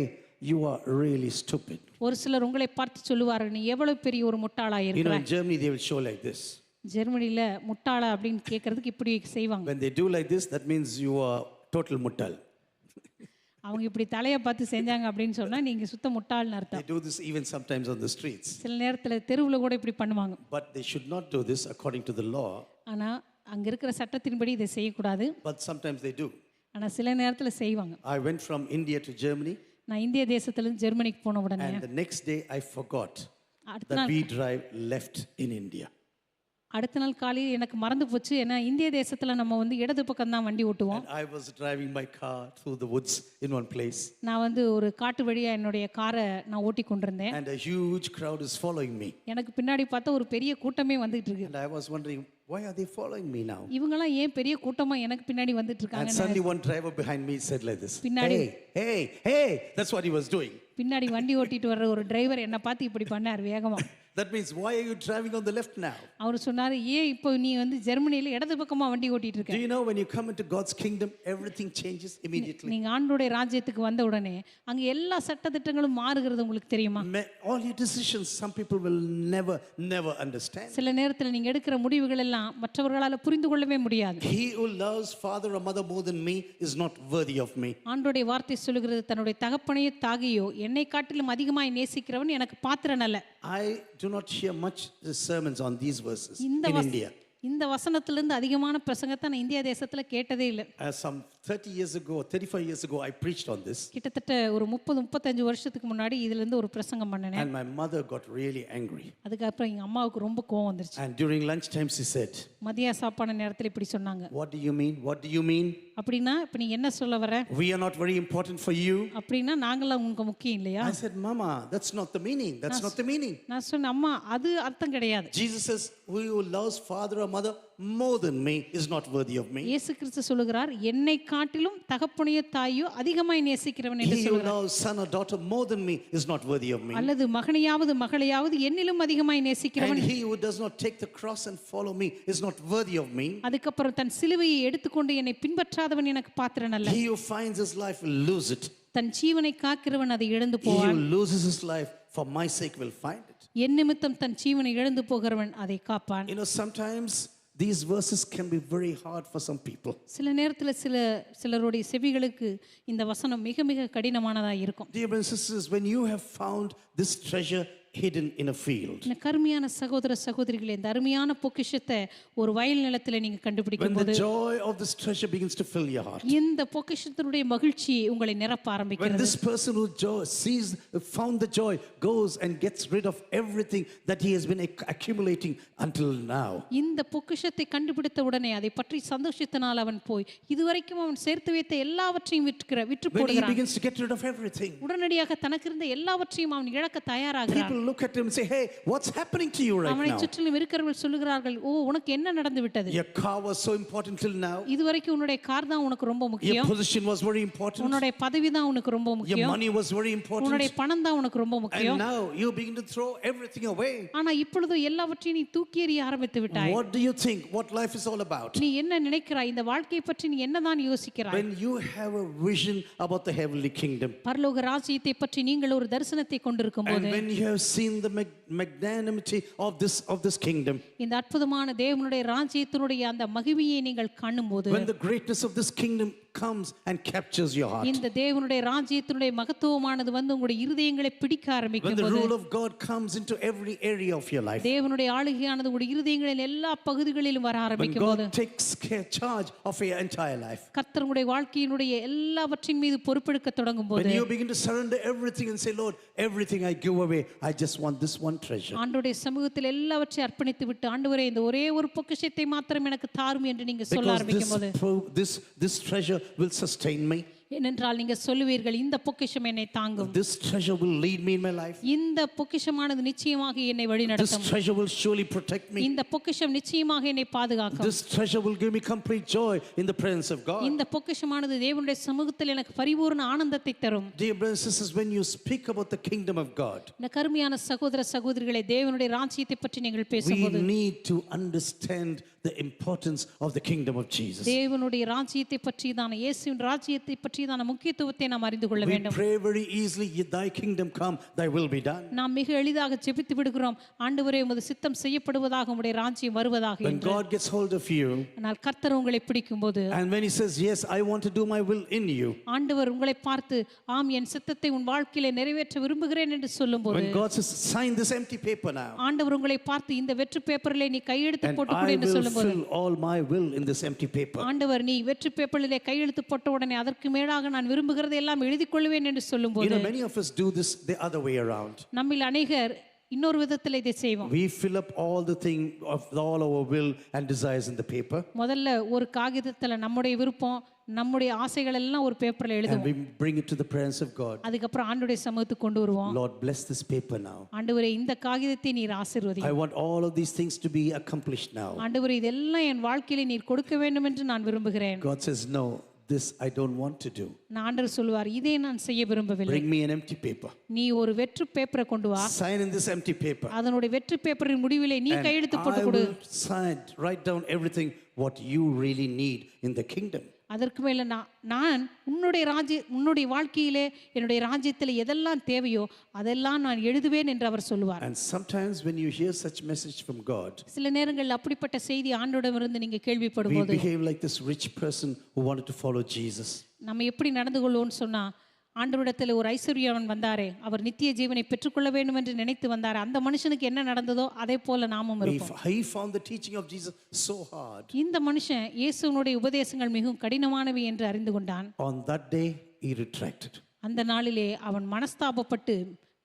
you are really stupid. ஒரு சிலர் உங்களை பார்த்து சொல்லுவார்கள், நீ எவ்வளவு பெரிய ஒரு முட்டாளா In இருக்கிறாய். Germany, they will show like this. ஜெர்மனில முட்டாளா அப்படின்னு கேட்கறதுக்கு இப்படி செய்வாங்க. When they do like this, that means you are total muttal. அவங்க இப்படி தலையை பார்த்து செஞ்சாங்க அப்படின்னு சொன்னா நீங்க சுத்த முட்டாள்னு They அர்த்தம். do this even sometimes on the streets. சில நேரத்துல தெருவுல கூட இப்படி பண்ணுவாங்க. But they should not do this according to the law. ஆனா அங்க இருக்கிற சட்டத்தின்படி இதை செய்யக்கூடாது. But sometimes they do. ஆனா சில நேரத்துல செய்வாங்க. I went from India to Germany, நான் இந்திய தேசத்திலிருந்து ஜெர்மனிக்கு போன உடனே and the next day I forgot அடுத்த that நாள் we drive left in India. அடுத்த நாள் காலையில் எனக்கு மறந்து போச்சு. ஏன்னா இந்திய தேசத்துல நம்ம வந்து இடது பக்கம் தான் வண்டி ஓட்டுவோம். And I was driving my car through the woods in one place. நான் வந்து ஒரு காட்டு வழியா என்னுடைய காரை நான் ஓட்டி கொண்டிருந்தேன். And a huge crowd is following me. எனக்கு பின்னாடி பார்த்தா ஒரு பெரிய கூட்டமே வந்துட்டு இருக்கு. And I was wondering, why are they following me now? இவங்கெல்லாம் ஏன் பெரிய கூட்டமா எனக்கு பின்னாடி வந்துட்டு And இருக்காங்க? suddenly one driver behind me said like this, பின்னாடி hey, that's what he was doing. பின்னாடி வண்டி ஓட்டிட்டு வர்ற ஒரு டிரைவர் என்ன பார்த்து இப்படி பண்ணார் வேகமா. That means, why are you driving on the left now? அவர் சொன்னாரு, ஏன் இப்போ நீ வந்து ஜெர்மனியில இடது பக்கமா வண்டி ஓட்டிட்டு இருக்க? Do you know when you come into God's kingdom, everything changes immediately? நீங்க ஆண்டவருடைய ராஜ்யத்துக்கு வந்த உடனே அங்க எல்லா சட்டதிட்டங்களும் மாறுகிறது உங்களுக்கு தெரியுமா? All your decisions, some people will never understand. சில நேரத்துல நீங்க எடுக்கிற முடிவுகள் எல்லாம் மற்றவர்களால புரிந்து கொள்ளவே முடியாது. He who loves father or mother more than me is not worthy of me. ஆண்டவருடைய வார்த்தை சொல்லுகிறது, தன்னுடைய தகப்பனையோ தாகையோ என்னை காட்டிலும் அதிகமாய் நேசிக்கிறவன் எனக்கு பாத்திரன் அல்ல. I do not hear much sermons on these verses in India. இந்த வசனத்திலிருந்து அதிகமான பிரசங்கத்தை நான் இந்திய தேசத்துல கேட்டதே இல்லை. Some 30 years ago or 35 years ago, I preached on this. கிட்டத்தட்ட ஒரு 30-35 வருஷத்துக்கு முன்னாடி இதுல இருந்து ஒரு பிரசங்கம் பண்ணினேன். And my mother got really angry. அதுக்கப்புறம் எங்க அம்மாவுக்கு ரொம்ப கோவம் வந்துருச்சு. And during lunch time she said, மதிய சாப்பாடு நேரத்துல இப்படி சொன்னாங்க. what do you mean? What do you mean? அப்படின்னா இப்ப நீ என்ன சொல்ல வர? We are not very important for you. அப்படின்னா நாங்களாம் உங்களுக்கு முக்கியம் இல்லையா? I said, Mama, that's not the meaning. That's not the meaning. நான் சொன்னேன், அம்மா அது அர்த்தம் கிடையாது. Jesus says, who loves father or mother more than me is not worthy of me. இயேசு கிறிஸ்து சொல்லுகிறார், என்னை காட்டிலும் தகப்பனையோ தாயோ அதிகமாய் நேசிக்கிறவன் என்று He who சொல்லுகிறார். loves son or daughter more than me is not worthy of me. அல்லது மகனையாவது மகளையாவது என்னிலும் அதிகமாய் And நேசிக்கிறவன், he who does not take the cross and follow me is not worthy of me. அதுக்கப்புறம் தன் சிலுவையை எடுத்துக்கொண்டு என்னை பின்பற்றாதவன் எனக்கு பாத்திரன் அல்ல. He who finds his life will lose it. தன் ஜீவனை காக்கிறவன் அதை இழந்து He who போவான். loses his life for my sake will find it. என் நிமித்தம் தன் ஜீவனை இழந்து போகிறவன் அதை காப்பான். You know, sometimes these verses can be very hard for some people. சில நேரத்துல சிலருடைய செவிகளுக்கு இந்த வசனம் மிக மிக கடினமானதா இருக்கும். Dear brothers and sisters, when you have found this treasure hidden in a field, இந்த கருமையான சகோதர சகோதரிகளே, இந்த அருமையான பொக்கிஷத்தை ஒரு வயல் நிலத்துல நீங்க when கண்டுபிடிக்கும் the போது joy of this treasure begins to fill your heart, இந்த பொக்கிஷத்தினுடைய மகிழ்ச்சி உங்களை நிரப்ப when ஆரம்பிக்கிறது. this person who found the joy goes and gets rid of everything that he has been accumulating until now, இந்த பொக்கிஷத்தை கண்டுபிடித்த உடனே அதை பற்றி சந்தோஷத்தினால் அவன் போய் இதுவரைக்கும் அவன் சேர்த்து வைத்த எல்லாவற்றையும் விற்று when he போடுகிறான். begins to get rid of everything, உடனடியாக தனக்கு இருந்த எல்லாவற்றையும் அவன் இழக்க தயாராகிறான். people look at him and say, hey, what's happening to you right அவனை now? சுற்றிலும் இருக்கிறவர்கள் சொல்லுகிறார்கள், ஓ உனக்கு என்ன நடந்து விட்டது? Your car was so important till now. இதுவரைக்கும் உன்னுடைய கார் தான் உனக்கு ரொம்ப Your முக்கியம், position was very important. உன்னுடைய பதவி தான் உனக்கு ரொம்ப Your முக்கியம், money was very important. உன்னுடைய பணம் தான் உனக்கு ரொம்ப And முக்கியம். now you begin to throw everything away. ஆனா இப்பொழுது எல்லாவற்றையும் நீ தூக்கி எறிய ஆரம்பித்து விட்டாய். What do you think? What life is all about? நீ என்ன நினைக்கிறாய்? இந்த வாழ்க்கையை பற்றி நீ என்னதான் யோசிக்கிறாய்? When you have a vision about the heavenly kingdom, பரலோக ராஜ்யத்தை பற்றி நீங்கள் ஒரு தரிசனத்தை கொண்டிருக்கும் and போது, when you have seen the magnanimity of this kingdom, இந்த அற்புதமான தேவனுடைய ராஜ்யத்தினுடைய அந்த மகிமையை நீங்கள் காணும்போது, when the greatness of this kingdom comes and captures your heart, இந்த தேவனுடைய ராஜ்யத்தினுடைய மகத்துவமானது வந்து உங்களுடைய இருதயங்களை பிடிக்க when ஆரம்பிக்கும் the போது, rule of God comes into every area of your life, தேவனுடைய ஆளுகையானது உங்களுடைய இருதயங்களின் எல்லா பகுதிகளிலும் வர when ஆரம்பிக்கும் போது, God takes charge of your entire life, கர்த்தர் உங்களுடைய வாழ்க்கையினுடைய எல்லாவற்றின் மீது பொறுப்பெடுக்க தொடங்கும் போது, when you begin to surrender everything and say, Lord, everything I give away, I just want this one treasure. ஆண்டவருடைய சமூகத்தில் எல்லாவற்றையும் அர்ப்பணித்து விட்டு, ஆண்டவரே இந்த ஒரே ஒரு பொக்கிஷத்தை மாத்திரம் எனக்கு தாரும் என்று நீங்க சொல்ல Because ஆரம்பிக்கும் போது, this treasure will sustain me. ஏனென்றால் நீங்க சொல்லுவீர்கள், இந்த பொக்கிஷம் என்னை தாங்கும், This treasure will lead me in my life. இந்த பொக்கிஷமானது நிச்சயமாக என்னை This வழிநடத்தும், treasure will surely protect me. இந்த பொக்கிஷம் நிச்சயமாக என்னை பாதுகாக்கும், This treasure will give me complete joy in the presence of God. இந்த பொக்கிஷமானது தேவனுடைய சமூகத்தில் எனக்கு பரிபூர்ண ஆனந்தத்தை தரும். Dear brothers and sisters, when you speak about the kingdom of God, இந்த கருமையான சகோதர சகோதரிகளை, தேவனுடைய ராஜ்யத்தை பற்றி நீங்கள் we பேசும்போது need to understand the importance of the kingdom of Jesus. தேவனுடைய ராஜ்யத்தை பற்றியதான இயேசுவின் ராஜ்யத்தை பற்றியதான முக்கியத்துவத்தை நாம் அறிந்து கொள்ள We வேண்டும். pray very easily, thy kingdom come, thy will be done. நாம் மிக எளிதாக ஜெபித்து விடுகிறோம், ஆண்டவரே உமது சித்தம் செய்யப்படுவதாக உம்முடைய ராஜ்யம் வருவதாக When என்று. God gets hold of you, ஆனால் கர்த்தர் உங்களை பிடிக்கும்போது, and when he says, yes, I want to do my will in you, ஆண்டவர் உங்களை பார்த்து ஆம் என் சித்தத்தை உன் வாழ்க்கையிலே நிறைவேற்ற விரும்புகிறேன் என்று சொல்லும்போது, when God says, sign this empty paper now, ஆண்டவர் உங்களை பார்த்து இந்த வெற்று பேப்பரிலே நீ கையெழுத்து and போட்டுக்கொடு I என்று will சொல்லும்போது, fill all my will in this empty paper. ஆண்டவர் நீ வெற்று பேப்பரிலே கையெழுத்து போட்ட உடனே அதற்கு மேலாக நான் விரும்புகிறதை எல்லாம் எழுதிக் கொள்வேன் என்று You சொல்லும்போது, know, many of us do this the other way around. நம்மில் அநேகர் இன்னொரு விதத்தில் இதை செய்வோம். We fill up all the thing of all our will and desires in the paper, முதல்ல ஒரு காகிதத்துல நம்முடைய விருப்பம், நம்முடைய ஆசைகள் எல்லாம் ஒரு பேப்பர்ல and எழுதுவோம். we bring it to the presence of God. அதுக்கப்புறம் ஆண்டவருடைய சமூகத்துக்கு கொண்டு வருவோம். Lord, bless this paper now. ஆண்டவரே இந்த காகிதத்தை நீர் ஆசீர்வதி. I want all of these things to be accomplished now. ஆண்டவரே இதெல்லாம் என் வாழ்க்கையிலே நீர் கொடுக்க வேண்டும் என்று நான் விரும்புகிறேன். God says, no, this I don't want to do. நான் ஆண்டவர் சொல்வார், இதை நான் செய்ய விரும்பவில்லை. Bring me an empty paper. நீ ஒரு வெற்று பேப்பரை கொண்டு வா. Sign in this empty paper. அதனுடைய வெற்று பேப்பரின் முடிவிலே நீ And கையெழுத்து I போட்டு கொடு. will sign, write down everything what you really need in the kingdom. அதற்கு மேல நான் உன்னுடைய வாழ்க்கையிலே என்னுடைய ராஜ்யத்தில் எதெல்லாம் தேவையோ அதெல்லாம் நான் எழுதுவேன் என்று அவர் சொல்லுவார். And sometimes when you hear such message from God, சில நேரங்களில் அப்படிப்பட்ட செய்தி ஆண்டவரிடமிருந்து நீங்க we கேள்விப்படும்போது, behave like this rich person who wanted to follow Jesus. நம்ம எப்படி நடந்து கொள்வோம்னு சொன்னா, ஆண்டவரிடத்தில் ஒரு ஐஸ்வர்யவன் வந்தாரே, அவர் நித்திய ஜீவனை பெற்றுக்கொள்ள வேண்டும் என்று நினைத்து வந்தாரே, அந்த மனுஷனுக்கு என்ன நடந்ததோ அதே போல நாமும் இருப்போம். He found the teaching of Jesus so hard. இந்த மனுஷன் இயேசுவினுடைய உபதேசங்கள் மிகவும் கடினமானவை என்று அறிந்து கொண்டான். On that day, he retracted. அந்த நாளிலே அவன் மனஸ்தாபப்பட்டு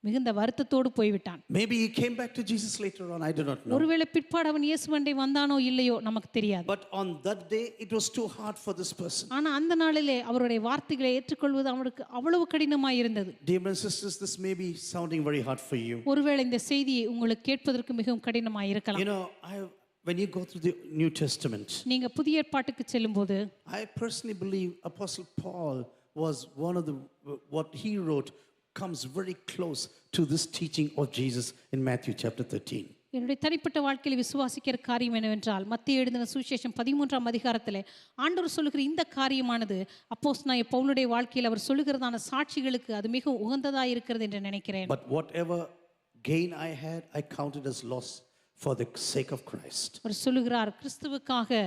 மிகுந்த வருத்தத்தோடு போய்விட்டான். Maybe he came back to Jesus later on, I do not know. ஒருவேளை பிற்பாடு அவன் இயேசுவண்டை வந்தானோ இல்லையோ நமக்கு தெரியாது. But on that day, it was too hard for this person. ஆனா அந்த நாளிலே அவருடைய வார்த்தைகளை ஏற்றுக்கொள்வது அவனுக்கு அவ்வளவு கடினமாய் இருந்தது. Dear brothers and sisters, this may be sounding very hard for you. ஒருவேளை இந்த செய்தியை உங்களுக்கு கேட்பதற்கு மிகவும் கடினமாய் இருக்கலாம். You know, when you go through the New Testament, நீங்க புதிய ஏற்பாட்டுக்கு செல்லும்போது, I personally believe Apostle Paul was one of the, what he wrote comes very close to this teaching of Jesus in Matthew chapter 13. என்னுடைய தனிப்பட்ட வாழ்க்கையில் விசுவாசிக்கிற காரியம் என்னவென்றால், மத்திய எழுதின சுவிசேஷம் 13ஆம் அதிகாரத்தில் ஆண்டவர் சொல்லுகிற இந்த காரியமானது அப்போஸ்தலனாகிய பவுலுடைய வாழ்க்கையில் அவர் சொல்லுகிறதான சாட்சிகளுக்கு அது மிகவும் உகந்ததாக இருக்கிறது என்று நினைக்கிறேன். But whatever gain I had, I counted as loss for the sake of Christ. அவர் சொல்லுகிறார், கிறிஸ்துவுக்காக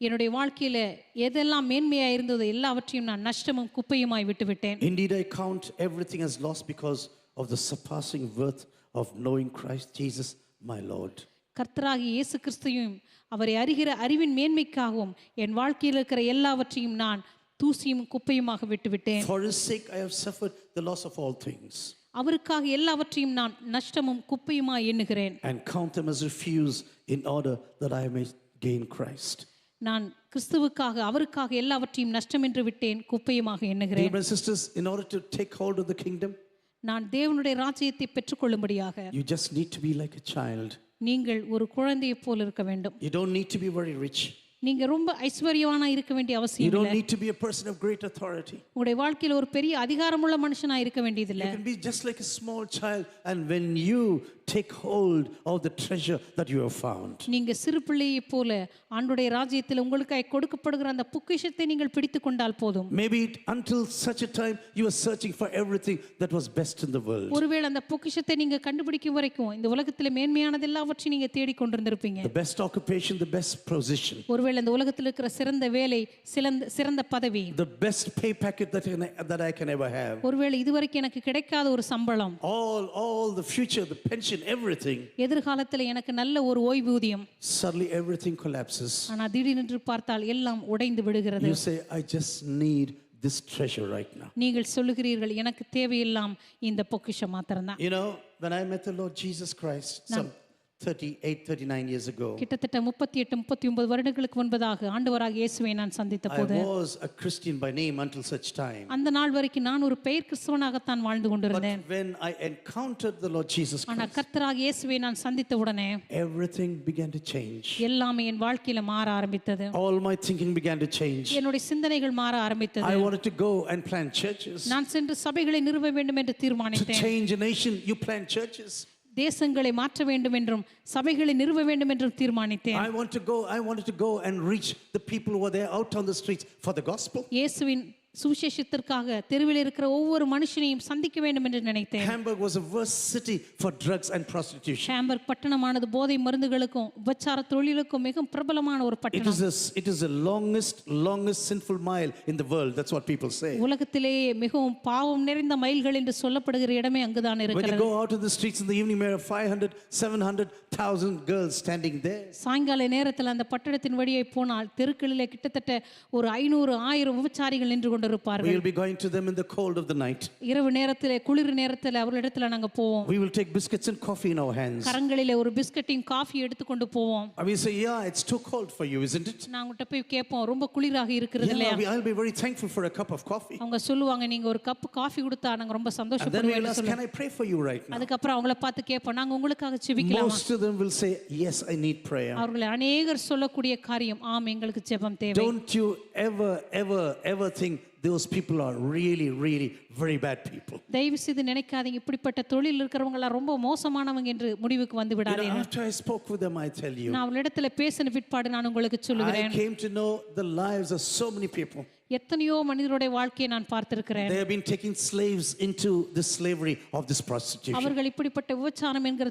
என்னுடைய வாழ்க்கையில எதெல்லாம் மேன்மையா இருந்ததோ எல்லாவற்றையும் நான் நஷ்டமும் குப்பையுமாய் விட்டுவிட்டேன். Indeed, I count everything as loss because of the surpassing worth of knowing Christ Jesus, my Lord. கர்த்தராகிய இயேசு கிறிஸ்துவையும் அவரை அறிகிற அறிவின் மேன்மைக்காகவும் என் வாழ்க்கையில் இருக்கிற எல்லாவற்றையும் நான் தூசியும் குப்பையுமாக விட்டுவிட்டேன். For his sake I have suffered the loss of all things. அவருக்காக எல்லாவற்றையும் நான் நஷ்டமும் குப்பையுமாய் எண்ணுகிறேன். And count them as refuse in order that I may gain Christ. நான் கிறிஸ்துவுக்காக அவருக்காக எல்லாவற்றையும் நஷ்டம் என்று விட்டேன், குப்பையுமாக எண்ணுகிறேன். Dear brothers and sisters, in order to take hold of the kingdom, நான் தேவனுடைய ராஜ்யத்தை பெற்றுக்கொள்ளும்படியாக you just need to be like a child. நீங்கள் ஒரு குழந்தையைப் போல இருக்க வேண்டும். You don't need to be very rich. நீங்க ரொம்ப ஐஸ்வர்யவானா இருக்க வேண்டிய You அவசியம் don't இல்லை. need to be a person of great authority. உங்களுடைய வாழ்க்கையில் ஒரு பெரிய அதிகாரமுள்ள மனுஷனா இருக்க வேண்டியதில்லை. You can be just like a small child, and when you take hold of the treasure that you have found, நீங்க சிறு பிள்ளையைப் போல ஆண்டவருடைய ராஜ்யத்தில் உங்களுக்காக கொடுக்கப்படுகிற அந்த பொக்கிஷத்தை நீங்கள் பிடித்துக் கொண்டால் போதும். maybe until such a time you are searching for everything that was best in the world. ஒருவேளை அந்த பொக்கிஷத்தை நீங்க கண்டுபிடிக்கும் வரைக்கும் இந்த உலகத்தில் மேன்மையானது எல்லாவற்றையும் நீங்க தேடிக் கொண்டிருந்திருப்பீங்க. The best occupation, the best position, ஒருவேளை இந்த உலகத்தில் இருக்கிற சிறந்த வேலை, சிறந்த பதவி, the best pay packet that I can ever have, ஒருவேளை இதுவரைக்கும் எனக்கு கிடைக்காத ஒரு சம்பளம், all the future, the pension, everything, எதிர்காலத்தில் எனக்கு நல்ல ஒரு ஓய்வூதியம், suddenly everything collapses. ஆனா திடீரென்று பார்த்தால் எல்லாம் உடைந்து விடுகிறது. You say, I just need this treasure right now. நீங்கள் சொல்லுகிறீர்கள், எனக்கு தேவையெல்லாம் இந்த பொக்கிஷம் மாத்திரம்தான். You know, when I met the Lord Jesus Christ some 39 years ago, கிட்டத்தட்ட 38-39 வருடங்களுக்கு முன்பதாக ஆண்டவராக இயேசுவை நான் சந்தித்த I போது, was a Christian by name until such time. அந்த நாள் வரைக்கும் நான் ஒரு பெயர் கிறிஸ்தவனாகத்தான் வாழ்ந்து But கொண்டிருந்தேன். when I encountered the Lord Jesus ஆனா Christ, கர்த்தராக இயேசுவை நான் சந்தித்த உடனே everything began to change. எல்லாமே என் வாழ்க்கையில மாற ஆரம்பித்தது. All my thinking began to change. என்னுடைய சிந்தனைகள் மாற ஆரம்பித்தது. I wanted to go and plant churches. நான் சென்று சபைகளை நிறுவ வேண்டும் என்று To தீர்மானித்தேன். change a nation, you plant churches. தேசங்களை மாற்ற வேண்டும் என்றும் சபைகளை நிறுவ வேண்டும் என்றும் தீர்மானித்தேன். I wanted to go and reach the people who were there out on the streets for the gospel. இயேசுவின் சுவிசேஷத்திற்காக தெருவில் இருக்கிற ஒவ்வொரு மனுஷனையும் சந்திக்க வேண்டும் என்று நினைத்தேன். Hamburg was a worst city for drugs and prostitution. Hamburg பட்டணமானது போதை மருந்துகளுக்கும் உபச்சார தொழிலுக்கும் மிகவும் பிரபலமான ஒரு பட்டணம். It is the longest sinful mile in the world. That's what people say. உலகத்திலேயே மிகவும் பாவம் நிறைந்த மைல்கள் என்று சொல்லப்படுகிற இடமே அங்குதான் When இருக்கிறது. you go out in the streets in the evening, there are 500, 700,000 girls standing there. சாயங்கால நேரத்தில் அந்த பட்டணத்தின் வழியே போனால் தெருக்களிலே கிட்டத்தட்ட ஒரு 500 1000 விபச்சாரிகள் நின்று We கொண்டிருப்பார்கள். will be going to them in the cold of the night. இரவு நேரத்திலே குளிர் நேரத்திலே அவர்களிடத்துல நாங்க போவோம். We will take biscuits and coffee in our hands. கரங்களிலே ஒரு பிஸ்கட்டையும் காஃபி எடுத்துக்கொண்டு போவோம். And we say, yeah, it's too cold for you, isn't it? நான் உங்கள்கிட்ட போய் கேட்போம், ரொம்ப குளிராக இருக்கிறது இல்லையா? I'll be very thankful for a cup of coffee. அவங்க சொல்லுவாங்க, நீங்க ஒரு கப் காஃபி கொடுத்தா நாங்க ரொம்ப And then சந்தோஷப்படுவோம் we'll என்று ask, சொல்லுவாங்க. can I pray for you right now? அதுக்கப்புறம் அவங்கள பார்த்து கேட்போம், நாங்க உங்களுக்காக ஜெபிக்கலாமா? Most of them will say, yes, I need prayer. அவர்கள் அநேகர் சொல்லக்கூடிய காரியம், ஆம் எங்களுக்கு ஜெபம் தேவை. Don't you ever think those people are really very bad people. தயவு செய்து நினைக்காதீங்க இப்படிப்பட்ட தொழில் இருக்கிறவங்க எல்லாம் ரொம்ப மோசமானவங்க என்று முடிவுக்கு வந்து விடாதீங்க. After I spoke with them, I tell you, நான் அவளிடத்துல பேசின பிற்பாடு நான் உங்களுக்கு I சொல்லுகிறேன், came to know the lives of so many people. எத்தனையோ மனிதருடைய வாழ்க்கையை நான் பார்த்திருக்கிறேன். They have been taking slaves into the slavery of this prostitution. அவர்கள் இப்படிப்பட்ட விபச்சாரம் என்கிற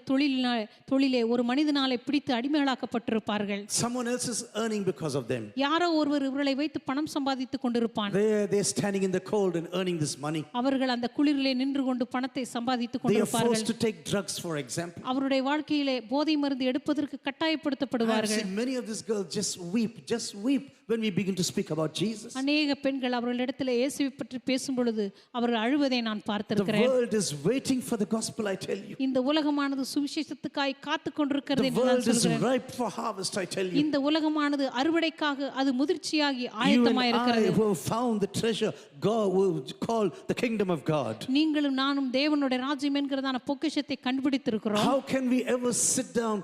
தொழிலே ஒரு மனிதனாலே பிடித்து அடிமையாக்கப்பட்டிருப்பார்கள். Someone else is earning because of them. யாரோ ஒருவர் இவர்களை வைத்து பணம் சம்பாதித்துக் கொண்டிருப்பான். They're standing in the cold and earning this money. அவர்கள் அந்த குளிரிலே நின்று கொண்டு பணத்தை சம்பாதித்துக் They are கொண்டிருப்பார்கள். forced to take drugs, for example. அவருடைய வாழ்க்கையிலே போதை மருந்து எடுப்பதற்கு I have கட்டாயப்படுத்தப்படுவார்கள். seen many of these girls just weep when we begin to speak about Jesus. அநேக பெண்கள் அவர்களிடத்தில் இயேசுவை பற்றி பேசும் பொழுது அவர்கள் அழுவதை நான் The பார்த்திருக்கிறேன். world is waiting for the gospel, I tell you. இந்த உலகமானது சுவிசேஷத்துக்காய் காத்து கொண்டிருக்கிறது The என்று நான் world is சொல்கிறேன். ripe for harvest, I tell you. இந்த உலகமானது அறுவடைக்காக அது முதிர்ச்சியாகி You and ஆயத்தமாய் I இருக்கிறது. who have found the treasure God will call the kingdom of God. நீங்களும் நானும் தேவனுடைய ராஜ்யம் என்கிறதான பொக்கிஷத்தை கண்டுபிடித்திருக்கிறோம். How can we ever sit down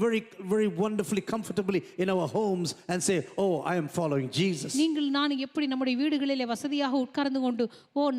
very wonderfully, comfortably in our homes and say, oh, I am following Jesus? நீங்கள் நானும் எப்படி நம்முடைய வீடுகளிலே வசதியாக உட்கார்ந்து கொண்டு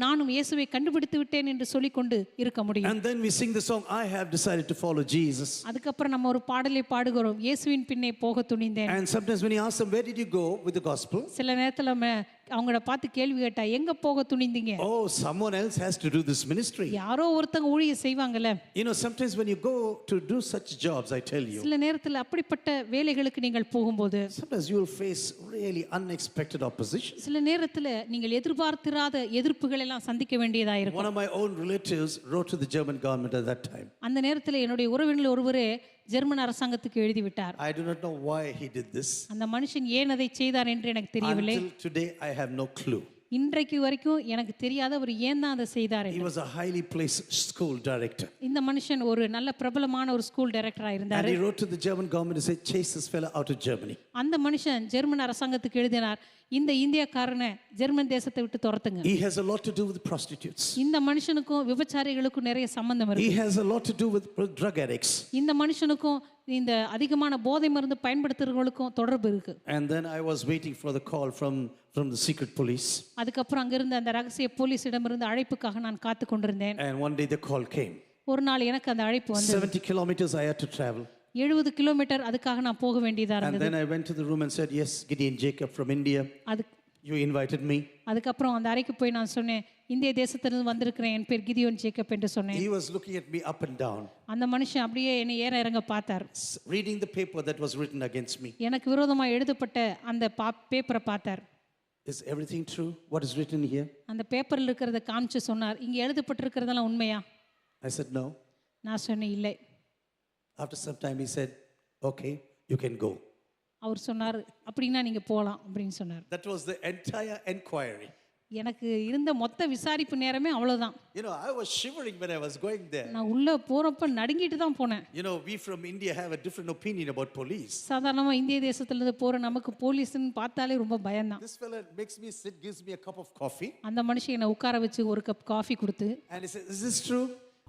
நானும் இயேசுவை கண்டுபிடித்து விட்டேன் என்று சொல்லிக்கொண்டு இருக்க முடியும். And then we sing the song, I have decided to follow Jesus. அதுக்கப்புறம் நம்ம ஒரு பாடலை பாடுகிறோம், இயேசுவின் பின்னே போக துணிந்தேன். And sometimes when you ask them, where did you go with the gospel? சில நேரத்துல நம்ம அவங்கள பார்த்து கேள்வி கேட்டா, எங்க போக துணிந்தீங்க? Oh, someone else has to do this ministry. யாரோ ஒருத்தங்க ஊழியம் செய்வாங்கல்ல. You know, sometimes when you go to do such jobs, I tell you, சில நேரத்துல அப்படிப்பட்ட வேலைகளுக்கு நீங்கள் போகும்போது sometimes you will face really unexpected opposition. சில நேரத்துல நீங்கள் எதிர்பார்த்திராத எதிர்ப்புகள் எல்லாம் சந்திக்க வேண்டியதா இருக்கும். One of my own relatives wrote to the German government at that time. அந்த நேரத்துல என்னுடைய உறவினர்கள் ஒருவரே ஜெர்மன் அரசாங்கத்துக்கு எழுதி விட்டார். I do not know why he did this. அந்த மனுஷன் ஏன் அதை செய்தார் என்று எனக்கு தெரியவில்லை. Until today, I have no clue. இன்றைக்கு வரைக்கும் எனக்கு தெரியாத அவர் ஏன் தான் அதை செய்தார். He was a highly placed school director. இந்த மனுஷன் ஒரு நல்ல பிரபலமான ஒரு ஸ்கூல் டைரக்டரா இருந்தார். And he wrote to the German government and said, chase this fellow out of Germany. அந்த மனுஷன் ஜெர்மன் அரசாங்கத்துக்கு எழுதினார், இந்த இந்தியக்காரனை ஜெர்மன் தேசத்தை விட்டு துரத்துங்க. He has a lot to do with prostitutes. இந்த மனுஷனுக்கும் விபச்சாரிகளுக்கும் நிறைய சம்பந்தம் இருக்கு. He has a lot to do with drug addicts. இந்த மனுஷனுக்கும் இந்த அதிகமான போதை மருந்து பயன்படுத்துறவங்களுக்கும் தொடர்பு இருக்கு. And then I was waiting for the call from the secret police. அதுக்கப்புறம் அங்க இருந்த அந்த ரகசிய போலீஸிடமிருந்து அழைப்புக்காக நான் காத்து கொண்டிருந்தேன். And one day the call came. ஒரு நாள் எனக்கு அந்த அழைப்பு வந்தது. 70 kilometers I had to travel. 70 kilometre அதுக்காக நான் போக வேண்டியதா And இருந்தது. then I went to the room and said, yes, Gideon Jacob from India. You invited me. அதுக்கப்புறம் அந்த அறைக்கு போய் நான் சொன்னேன், இந்திய தேசத்திலிருந்து வந்திருக்கிறேன், என் பேர் கிதியோன் ஜேக்கப் என்று சொன்னேன். He was looking at me up and down. அந்த மனுஷன் அப்படியே என்னை ஏற இறங்க பார்த்தார். Reading the paper that was written against me. எனக்கு விரோதமாக எழுதப்பட்ட அந்த பேப்பரை பார்த்தார். Is everything true? What is written here? அந்த பேப்பரில் இருக்கிறத காமிச்சு சொன்னார், இங்கே எழுதப்பட்டிருக்கிறதெல்லாம் உண்மையா? I said no. நான் சொன்னேன் இல்லை. After some time he said, okay, you can go. அவர் சொன்னார், அப்படின்னா நீங்க போகலாம் அப்படின்னு சொன்னார். That was the entire inquiry. எனக்கு இருந்த மொத்த விசாரிப்பு நேரமே அவ்வளவுதான். You know, I was shivering when I was going there. நான் உள்ள போறப்ப நடுங்கிட்டு தான் போனேன். You know, we from India have a different opinion about police. சாதாரணமா இந்திய தேசத்துல இருந்து போற நமக்கு போலீஸ்னு பார்த்தாலே ரொம்ப பயம்தான். This fellow makes me sit, gives me a cup of coffee. அந்த மனுஷன் என்னை உட்கார வச்சு ஒரு கப் காஃபி கொடுத்து, And he said, is this true?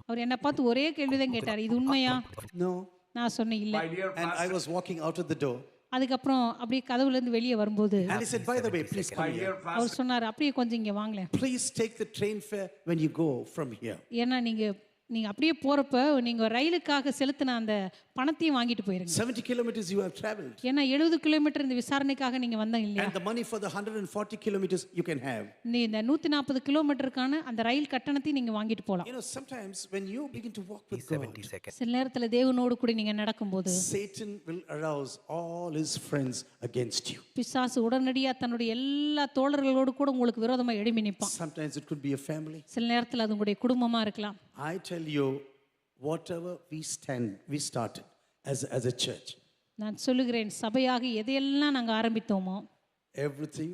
அவர் என்னை பார்த்து ஒரே கேள்விதான் கேட்டார், இது உண்மையா? No. நான் சொன்னேன் இல்லை. And I was walking out of the door. அதுக்கப்புறம் அப்படியே கதவுல இருந்து வெளியே வரும்போது And he said, by the way, please come here. அவர் சொன்னார், அப்படியே கொஞ்சம் இங்க வாங்களேன். Please take the train fare when you go from here. ஏன்னா நீங்க நீங்க அப்படியே போறப்ப நீங்க ரயிலுக்காக செலுத்தின அந்த பணத்தையும் வாங்கிட்டு போயிருங்க. 70 kilometers you have traveled. ஏன்னா 70 கிலோமீட்டர் இந்த விசாரணைக்காக நீங்க வந்தீங்க இல்லையா? And the money for the 140 kilometers you can have. நீ இந்த 140 கிலோமீட்டருக்கான அந்த ரயில் கட்டணத்தையும் நீங்க வாங்கிட்டு போலாம். You know, sometimes when you begin to walk with God, சில நேரத்துல தேவனோடு கூட நீங்க நடக்கும்போது Satan will arouse all his friends against you. பிசாசு உடனடியா தன்னுடைய எல்லா தோழர்களோடு கூட உங்களுக்கு விரோதமா எழும்பி நிற்பான். Sometimes it could be a family. சில நேரத்துல அது உங்களுடைய குடும்பமா இருக்கலாம். I tell you, whatever we started as a church, நான் சொல்லுகிறேன், சபையாக எதையெல்லாம் நாங்க ஆரம்பித்தோமோ everything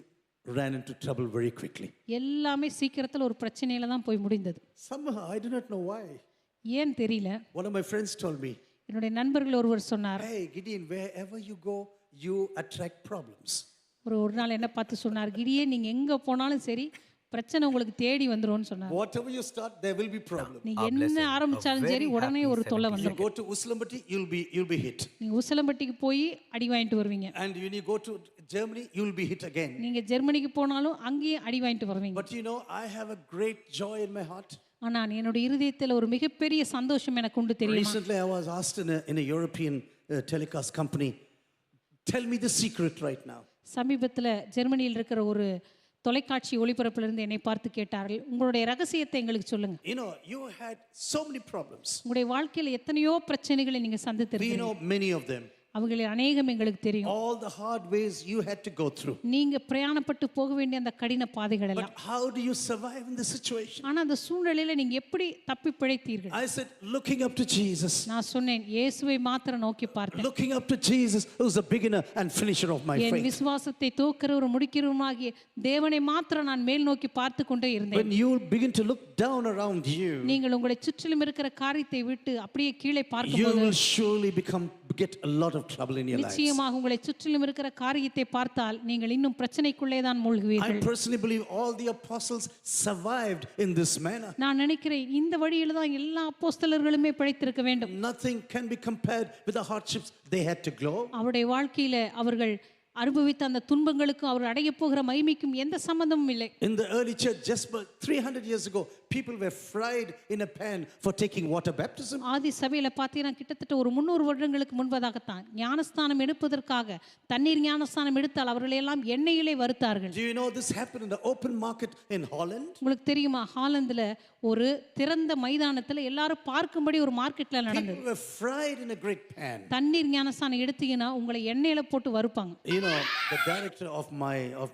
ran into trouble very quickly. எல்லாமே சீக்கிரத்துல ஒரு பிரச்சனையில தான் போய் முடிந்தது. Somehow, I do not know why. ஏன் தெரியல. One of my friends told me, என்னுடைய நண்பர்கள் ஒருவர் சொன்னார், hey Gideon, wherever you go, you attract problems. ஒரு நாள் என்ன பார்த்து சொன்னார், கிடியே நீங்க எங்க போனாலும் சரி பிரச்சனை உங்களுக்கு தேடி வந்துரும்னு சொன்னார். Whatever you start, there will be problem. நீ என்ன ஆரம்பிச்சாலும் சரி உடனே ஒரு தொல்லை You வந்துரும். go to Uslambati, you'll be hit. நீங்க உசிலம்பட்டிக்கு போய் அடி வாங்கிட்டு வருவீங்க. And when you go to Germany, you'll be hit again. நீங்க ஜெர்மனிக்கு போனாலும் அங்கேயும் அடி வாங்கிட்டு வருவீங்க. But you know, I have a great joy in my heart. ஆனா என்னுடைய இருதயத்துல ஒரு மிகப்பெரிய சந்தோஷம் எனக்கு உண்டு தெரியுமா? Recently, I was asked in a European telecast company, tell me the secret right now. சமீபத்துல ஜெர்மனியில் இருக்கிற ஒரு தொலைக்காட்சி ஒளிபரப்பிலிருந்து என்னை பார்த்து கேட்டார்கள், உங்களுடைய ரகசியத்தை எங்களுக்கு சொல்லுங்க. You know, you had so many problems. உங்களுடைய வாழ்க்கையில எத்தனையோ பிரச்சனைகளை நீங்க We சந்தித்திருக்கீங்க. know many of them. அவைகளில் அநேகம் எங்களுக்கு தெரியும். All the hard ways you had to go through. நீங்க பிரயாணப்பட்டு போக வேண்டிய அந்த கடின பாதைகள் But எல்லாம். how do you survive in this situation? ஆனா அந்த சூழ்நிலையில நீங்க எப்படி தப்பி பிழைத்தீர்கள்? I said, looking up to Jesus. நான் சொன்னேன், இயேசுவை மாத்திரம் நோக்கி பார்த்தேன். Looking up to Jesus, who's the beginner and finisher of my N faith. விசுவாசத்தை தோக்கிறவரும் முடிக்கிறவருமாகிய தேவனை மாத்திரம் நான் மேல் நோக்கி பார்த்து கொண்டே இருந்தேன். When you begin to look down around you, நீங்கள் உங்களை சுற்றிலும் இருக்கிற காரியத்தை விட்டு அப்படியே கீழே you பார்க்கும்போது will surely get a lot of trouble in your life. நிச்சயமாக உங்களை சுற்றிலும் இருக்கிற காரியத்தை பார்த்தால் நீங்கள் இன்னும் பிரச்சனைக்குள்ளே தான் I மூழ்குவீர்கள். personally believe all the apostles survived in this manner. நான் நினைக்கிறேன் இந்த வழியில தான் எல்லா அப்போஸ்தலர்களுமே பிழைத்திருக்க வேண்டும். Nothing can be compared with the hardships they had to go. அவருடைய வாழ்க்கையில அவர்கள் அனுபவித்த அந்த துன்பங்களுக்கும் அவர் அடைய போகிற மகிமைக்கும் எந்த சம்பந்தமும் இல்லை. In the early church, just 300 years ago, people were fried in a pan for taking water baptism. ஆதி சபையில பார்த்தீங்கன்னா கிட்டத்தட்ட ஒரு 300 வருடங்களுக்கு முன்பதாகத்தான் ஞானஸ்தானம் எடுப்பதற்காக தண்ணீர் ஞானஸ்தானம் எடுத்தால் அவர்களை எல்லாம் எண்ணெயிலே வறுத்தார்கள். Do you know this happened in the open market in Holland? உங்களுக்கு தெரியுமா, ஹாலந்துல ஒரு திறந்த மைதானத்துல எல்லாரும் பார்க்கும்படி ஒரு மார்க்கெட்ல நடந்தது. People were fried in a great pan. தண்ணீர் ஞானஸ்தானம் எடுத்தீங்கன்னா உங்களை எண்ணெயில போட்டு வறுப்பாங்க. You know, the director of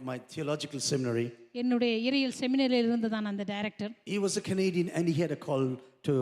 my theological seminary, என்னுடைய இறையியல் செமினரியில் இருந்ததான் அந்த director. he was a Canadian and he had a call to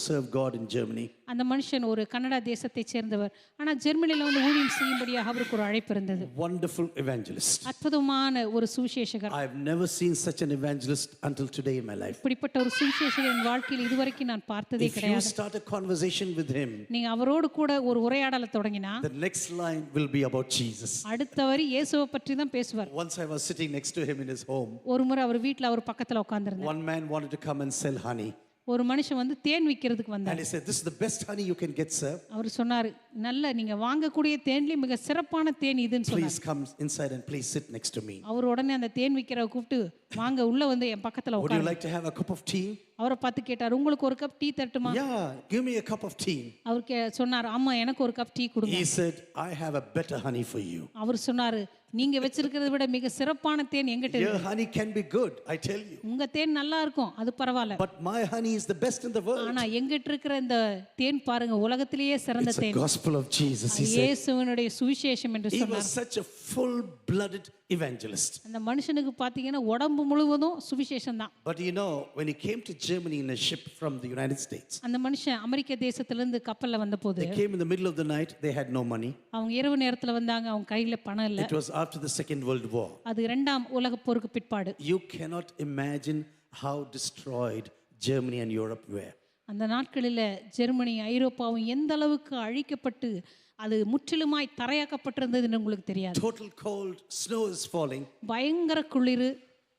serve God in Germany. அந்த மனுஷன் ஒரு கனடா தேசத்தை சேர்ந்தவர். ஆனா ஜெர்மனில வந்து ஊழியம் செய்யும்படியாக அவருக்கு ஒரு அழைப்பு இருந்தது. Wonderful evangelist. அற்புதமான ஒரு சுவிசேஷகர். I have never seen such an evangelist until today in my life. இப்படிப்பட்ட ஒரு சுவிசேஷகர் என் வாழ்க்கையில் இதுவரைக்கும் நான் பார்த்ததே If you கிடையாது. start a conversation with him, நீங்க அவரோடு கூட ஒரு உரையாடலை தொடங்கினா the next line will be about Jesus. அடுத்த வரி இயேசுவை பற்றி தான் பேசுவார். Once I was sitting next to him in his home. ஒரு முறை அவர் வீட்ல அவர் பக்கத்துல உட்கார்ந்திருந்தார். One man wanted to come and sell honey. ஒரு மனுஷன் வந்து தேன் விக்கிறதுக்கு And வந்தார். he said, this is the best honey you can get, sir. அவர் சொன்னாரு, நல்ல நீங்க வாங்கக்கூடிய தேன்லயே மிக சிறப்பான தேன் இதுன்னு சொன்னார். Please come inside and please sit next to me. அவர் உடனே அந்த தேன் விக்கிறவ கூப்பிட்டு வாங்க உள்ள வந்து என் பக்கத்துல Would you உட்காருங்க. like to have a cup of tea? அவரை பார்த்து கேட்டார், உங்களுக்கு ஒரு கப் டீ தரட்டுமா? Yeah, give me a cup of tea. அவர் சொன்னார், ஆமா எனக்கு ஒரு கப் டீ கொடுங்க. He said, I have a better honey for you. அவர் சொன்னாரு, நீங்க வச்சிருக்கிறத விட மிக சிறப்பான தேன் என்கிட்ட Your இருக்கு. honey can be good, I tell you. உங்க தேன் நல்லா இருக்கும், அது பரவாயில்ல. But my honey is the best in the world. ஆனா எங்கிட்ட இருக்கிற இந்த தேன் பாருங்க உலகத்திலேயே சிறந்த It's a than. gospel of Jesus, he said. இயேசுவினுடைய சுவிசேஷம் என்று He was சொன்னார். such a full-blooded evangelist. அந்த மனுஷனுக்கு பாத்தீங்கன்னா உடம்பு முழுவதும் சுவிசேஷம் தான். But you know, when he came to Germany in a ship from the United States, அந்த மனுஷன் அமெரிக்க தேசத்திலிருந்து கப்பல்ல வந்தபோது they came in the middle of the night, they had no money. அவங்க இரவு நேரத்துல wந்தாங்க, அவங்க கையில பணம் இல்ல. It was after the Second World War. அது இரண்டாம் உலக போருக்கு பிற்பாடு. You cannot imagine how destroyed Germany and Europe were. அந்த நாட்களில ஜெர்மனி ஐரோப்பாவும் எந்த அளவுக்கு அழிக்கப்பட்டு அது முற்றிலுமாய் தரையாக்கப்பட்டிருந்தது என்று உங்களுக்கு தெரியாது. Total cold, snow is falling. பயங்கர குளிர்,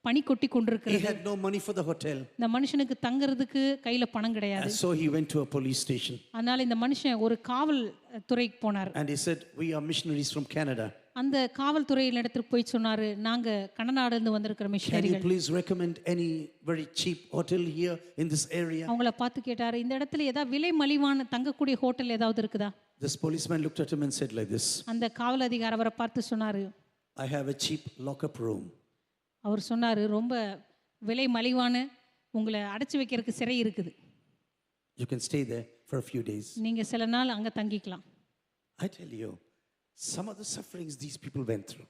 பனி கொட்டி He கொண்டிருக்கிறது. had no money for the hotel. இந்த மனுஷனுக்கு தங்கறதுக்கு கையில பணம் கிடையாது. And so he went to a police station. அதனால இந்த மனுஷன் ஒரு காவல் துறைக்கு போனார். And he said, we are missionaries from Canada. அந்த காவல்துறையின் இடத்துக்கு போய் சொன்னாரு, நாங்க கனடால இருந்து வந்திருக்கிற Can you மிஷனரிகள். please recommend any very cheap hotel here in this area? அவங்கள பார்த்து கேட்டாரு, இந்த இடத்துல ஏதாவது விலை மலிவான தங்கக்கூடிய ஹோட்டல் ஏதாவது இருக்குதா? This policeman looked at him and said like this, அந்த காவல் அதிகாரி அவரை பார்த்து சொன்னாரு, I have a cheap lock-up room. அவர் சொன்னாரு, ரொம்ப விலை மலிவான உங்களை அடைச்சு வைக்கிறதுக்கு சிறை இருக்குது. You can stay there for a few days. நீங்க சில நாள் அங்க தங்கிக்கலாம். I tell you, some of the sufferings these people went through.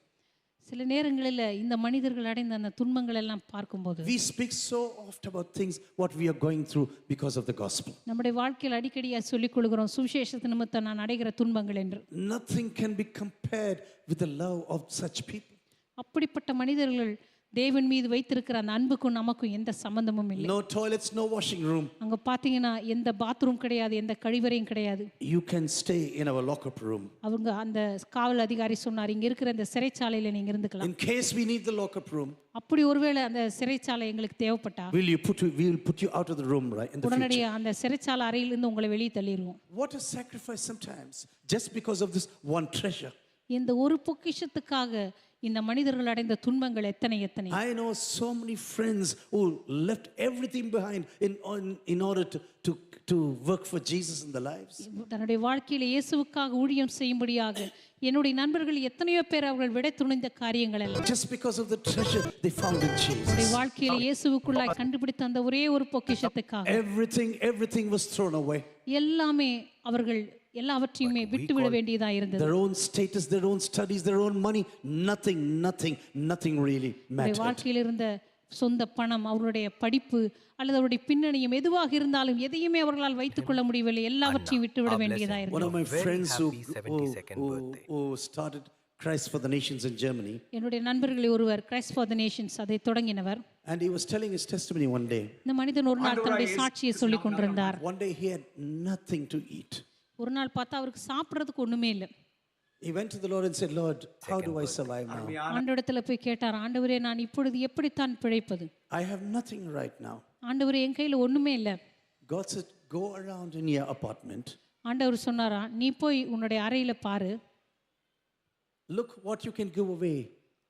சில நேரங்களில் இந்த மனிதர்கள் அடைந்த அந்த துன்பங்கள் எல்லாம் பார்க்கும்போது We speak so oft about things what we are going through because of the gospel. நம்முடைய வாழ்க்கையில் அடிக்கடியாக சொல்லிக் கொள்கிறோம் சுவிசேஷத்து நிமித்தம் நான் அடைகிற துன்பங்கள் என்று. Nothing can be compared with the love of such people. அப்படிப்பட்ட மனிதர்கள் தேவன் மீது வைத்திருக்கிற அந்த அன்புக்கும் நமக்கும் எந்த சம்பந்தமும் இல்லை. No toilets, no washing room. அங்க பாத்தீங்கன்னா எந்த பாத்ரூம் கிடையாது, எந்த கழிவறையும் கிடையாது. You can stay in our lock-up room. அவங்க அந்த காவல் அதிகாரி சொன்னார், இங்க இருக்கிற இந்த சிறைச்சாலையில நீங்க இருந்துக்கலாம். In case we need the lock-up room, அப்படி ஒருவேளை அந்த சிறைச்சாலை எங்களுக்கு தேவைப்பட்டா we will put you out of the room, right? In the future. உடனடியாக அந்த சிறைச்சாலை அறையிலிருந்து உங்களை வெளியே தள்ளிடுவோம். What a sacrifice sometimes just because of this one treasure. இந்த ஒரு பொக்கிஷத்துக்காக இந்த மனிதர்கள் அடைந்த துன்பங்கள் எத்தனை எத்தனை. I know so many friends who left everything behind in order to work for Jesus in their lives. தன்னுடைய வாழ்க்கையில இயேசுவுக்காக ஊழியம் செய்யும்படியாக என்னுடைய நண்பர்கள் எத்தனையோ பேர் அவர்கள் விடை துணிந்த காரியங்கள் எல்லாம் Just because of the treasure they found in Jesus. அவருடைய வாழ்க்கையில இயேசுவுக்குள்ளாய் கண்டுபிடித்த அந்த ஒரே ஒரு பொக்கிஷத்துக்காக Everything was thrown away. எல்லாமே அவர்கள் எல்லாவற்றையுமே விட்டுவிட வேண்டியதா இருந்தது. Their own status, their own studies, their own money, nothing really mattered. வாழ்க்கையில் இருந்த சொந்த பணம், அவருடைய படிப்பு அல்லது அவருடைய பின்னணியும் எதுவாக இருந்தாலும் எதையுமே அவர்களால் வைத்துக் கொள்ள முடியவில்லை. எல்லாவற்றையும் விட்டுவிட வேண்டியதா இருந்தது. One of my friends who started Christ for the Nations in Germany. என்னுடைய நண்பர்களில் ஒருவர் Christ for the Nations அதை தொடங்கினவர். And he was telling his testimony one day. இந்த மனிதன் ஒரு நாள் தன்னுடைய சாட்சியை சொல்லிக் கொண்டிருந்தார். One day he had nothing to eat. ஒரு நாள் பார்த்தா அவருக்கு சாப்பிடுறதுக்கு ஒண்ணுமே இல்லை. He went to the Lord and said, Lord, how do I survive now? ஆண்டவரிடத்துல போய் கேட்டார், ஆண்டவரே நான் இப்பொழுது எப்படித்தான் பிழைப்பது? I have nothing right now. ஆண்டவரே என் கையில ஒண்ணுமே இல்லை. God said, go around in your apartment. ஆண்டவர் சொன்னாரா, நீ போய் உன்னுடைய அறையில பாரு. Look what you can give away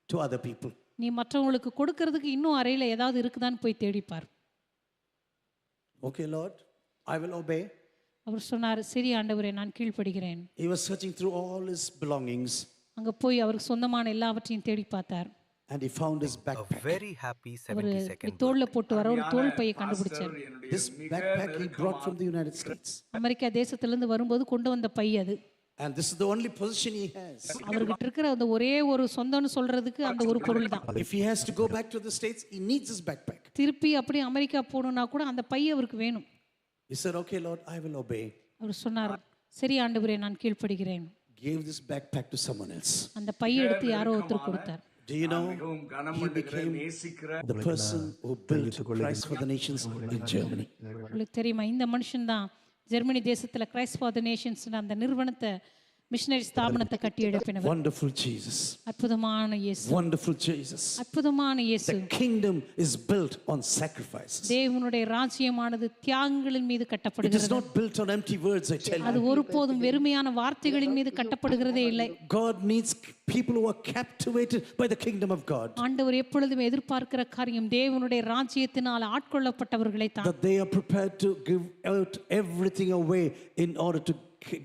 to other people. நீ மற்றவங்களுக்கு கொடுக்கிறதுக்கு இன்னும் அறையில ஏதாவது இருக்குதான்னு போய் தேடிப்பார். Okay, Lord, I will obey. அவர் சொன்னார், சரி ஆண்டவரே நான் கீழ்ப்படுகிறேன். He was searching through all his belongings. அங்க போய் அவருக்கு சொந்தமான எல்லாவற்றையும் தேடி பார்த்தார். And he found his backpack. A very happy 72nd. தோள்ல போட்டு வர ஒரு தோள் பையை கண்டுபிடிச்சார். This backpack he brought from the United States. America தேசத்திலிருந்து வரும்போது கொண்டு வந்த பை அது. And this is the only position he has. அவர்கிட்ட இருக்கிற அந்த ஒரே ஒரு சொந்தம்னு சொல்றதுக்கு அந்த ஒரு பொருள் தான். If he has to go back to the States, he needs his backpack. திருப்பி அப்படியே அமெரிக்கா போகணும்னா கூட அந்த பை அவருக்கு வேணும். He said, okay, Lord, I will obey. அவர் சொன்னார், சரி ஆண்டவரே நான் கீழ்ப்படுகிறேன். Gave this backpack to someone else. அந்த பையை எடுத்து யாரோ ஒருத்தர் கொடுத்தார். Do you know, he became the person who built Christ for the Nations in Germany. உங்களுக்கு தெரியுமா, இந்த மனுஷன் தான் ஜெர்மனி தேசத்துல கிரைஸ்ட் ஃபார் தி நேஷன்ஸ் அந்த நிறுவனத்தை மிஷனரி ஸ்தாபனத்தை கட்டி எழுப்பினவர். Wonderful Jesus. அற்புதமான இயேசு. Wonderful Jesus. அற்புதமான இயேசு. The kingdom is built on sacrifices. தேவனுடைய ராஜ்யமானது தியாகங்களின் மீது It is கட்டப்படுகிறது. not built on empty words, I tell அது you. ஒருபோதும் வெறுமையான வார்த்தைகளின் மீது கட்டப்படுகிறதே இல்லை. God needs people who are captivated by the kingdom of God. ஆண்டவர் எப்பொழுதும் எதிர்பார்க்கிற காரியம் தேவனுடைய ராஜ்யத்தினால் ஆட்கொள்ளப்பட்டவர்களை தான். That they are prepared to give out everything away in order to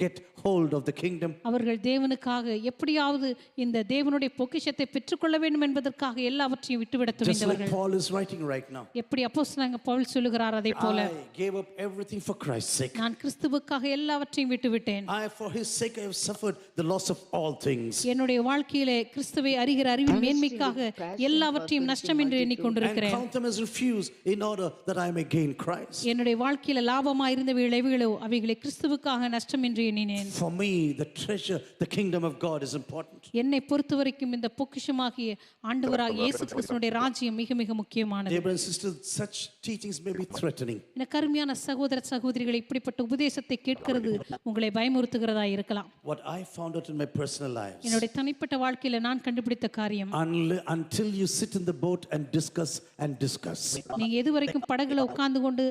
get hold of the kingdom. அவர்கள் தேவனுக்காக எப்படியாவது இந்த தேவனுடைய பொக்கிஷத்தை பெற்றுக்கொள்ள வேண்டும் என்பதற்காக எல்லாவற்றையும் விட்டுவிட Just like துணிந்தவர்கள். Paul is writing right now. எப்படி அப்போஸ்தலனாகிய பவுல் சொல்லுகிறார் அதே போல, I gave up everything for Christ's sake. நான் கிறிஸ்துவுக்காக எல்லாவற்றையும் விட்டுவிட்டேன். For his sake I have suffered the loss of all things. என்னுடைய வாழ்க்கையிலே கிறிஸ்துவை அறிகிற அறிவின் மேன்மைக்காக எல்லாவற்றையும் நஷ்டம் என்று எண்ணிக்கொண்டிருக்கிறேன். And count them as refuse in order that I may gain Christ. என்னுடைய வாழ்க்கையில லாபமாய் இருந்த விளைவுகளோ அவைகளை கிறிஸ்துவுக்காக நஷ்டம் என்று எண்ணினேன். For me, the treasure, the kingdom of God is important. என்னை பொறுத்தவரைக்கும் இந்த பொக்கிஷமாகிய ஆண்டவராகிய இயேசு கிறிஸ்துவினுடைய ராஜ்யம் மிக மிக முக்கியமானது. Dear brothers and sisters, such teachings may be threatening. எனக்கு அருமையான சகோதர சகோதரிகளை இப்படிப்பட்ட உபதேசத்தை கேட்கிறது உங்களை பயமுறுத்துகிறதா இருக்கலாம். What I found out in my personal lives, என்னுடைய தனிப்பட்ட வாழ்க்கையில நான் கண்டுபிடித்த காரியம், until you sit in the boat and discuss, நீங்க எது வரைக்கும் படகுல உட்கார்ந்து கொண்டு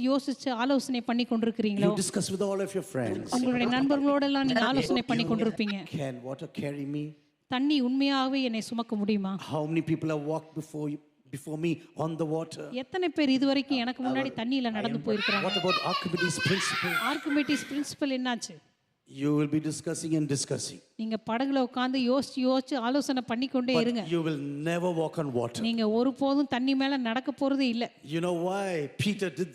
யோசிச்சு ஆலோசனை பண்ணி கொண்டிருக்கிறீங்களோ, you discuss with all of your friends, உங்களுடைய நண்பர்களோட எல்லாம் நீங்க ஆலோசனை பண்ணி கொண்டிருப்பீங்க. Can water carry me? தண்ணி உண்மையாகவே என்னை சுமக்க முடியுமா? How many people have walked before me on the water? எத்தனை பேர் இதுவரைக்கும் எனக்கு முன்னாடி தண்ணியில நடந்து போயிருக்காங்க? What about Archimedes principle? Archimedes principle என்னாச்சு? You will be discussing and discussing. நீங்க படகுல உட்கார்ந்து யோசிச்சு ஆலோசனை பண்ணிக்கொண்டே இருங்க. You will never walk on water. நீங்க ஒருபோதும் தண்ணி மேல நடக்க போறதே இல்ல. You know why Peter did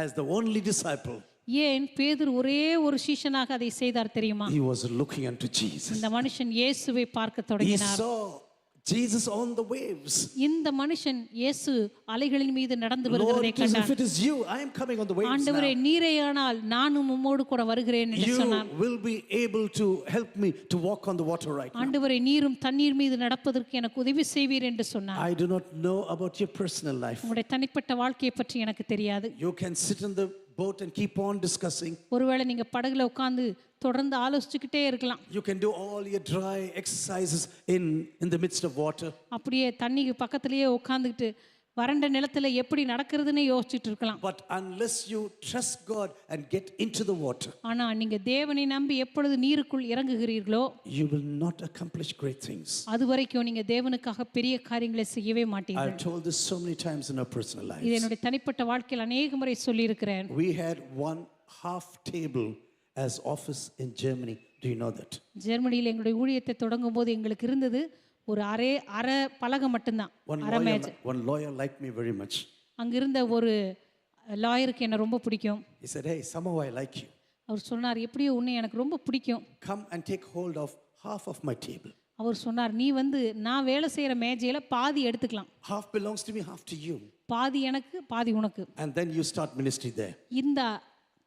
as the only disciple? ஏன் பேதுரு ஒரே ஒரு சீஷனாக அதை செய்தார் தெரியுமா? He was looking unto Jesus. இந்த மனுஷன் இயேசுவை பார்க்க He தொடங்கினார். saw Jesus on the waves. இந்த மனுஷன் இயேசு அலைகளின் மீது நடந்து Lord, வருகிறதை கண்டார். if it is you, I am coming on the waves ஆண்டவரே now. நீரேயானால் நானும் உம்மோடு கூட வருகிறேன் என்று சொன்னார். You will be able to help me to walk on the water right now. ஆண்டவரே நீரும் தண்ணீர் மீது நடப்பதற்கு எனக்கு உதவி செய்வீர் என்று சொன்னார். I do not know about your personal life. உங்களுடைய தனிப்பட்ட வாழ்க்கையை பற்றி எனக்கு தெரியாது. You can sit in the boat and keep on discussing. ஒருவேளை நீங்க படகுல உட்கார்ந்து தொடர்ந்து ஆலோசிச்சுக்கிட்டே இருக்கலாம். You can do all your dry exercises in the midst of water. அப்படியே தண்ணிக்கு பக்கத்திலேயே உட்கார்ந்துட்டு வறண்ட நிலத்துல எப்படி நடக்கிறதுன்னு யோசிச்சுட்டு இருக்கலாம். But unless you trust God and get into the water, ஆனா நீங்க தேவனை நம்பி எப்பொழுது நீருக்குள் இறங்குகிறீர்களோ, you will not accomplish great things. அது வரைக்கும் நீங்க தேவனுக்காக பெரிய காரியங்களை செய்யவே மாட்டீங்க. I've told this so many times in our personal lives. இது என்னுடைய தனிப்பட்ட வாழ்க்கையில் அநேக முறை சொல்லி இருக்கிறேன். We had one half table as office in Germany. Do you know that? ஜெர்மனியில் எங்களுடைய ஊழியத்தை தொடங்கும் போது எங்களுக்கு இருந்தது ஒரு அரை பலகை மட்டும்தான், அரை மேஜை. One lawyer liked me very much. அங்க இருந்த ஒரு லாயருக்கு என்ன ரொம்ப பிடிக்கும். He said, "Hey, somehow I like you. அவர் சொன்னார், எப்படியோ உன்னை எனக்கு ரொம்ப பிடிக்கும். Come and take hold of half of my table. அவர் சொன்னார், நீ வந்து நான் வேலை செய்யற மேஜையில பாதி எடுத்துக்கலாம். Half belongs to me, half to you. பாதி எனக்கு, பாதி உனக்கு. And then you start ministry there." இந்த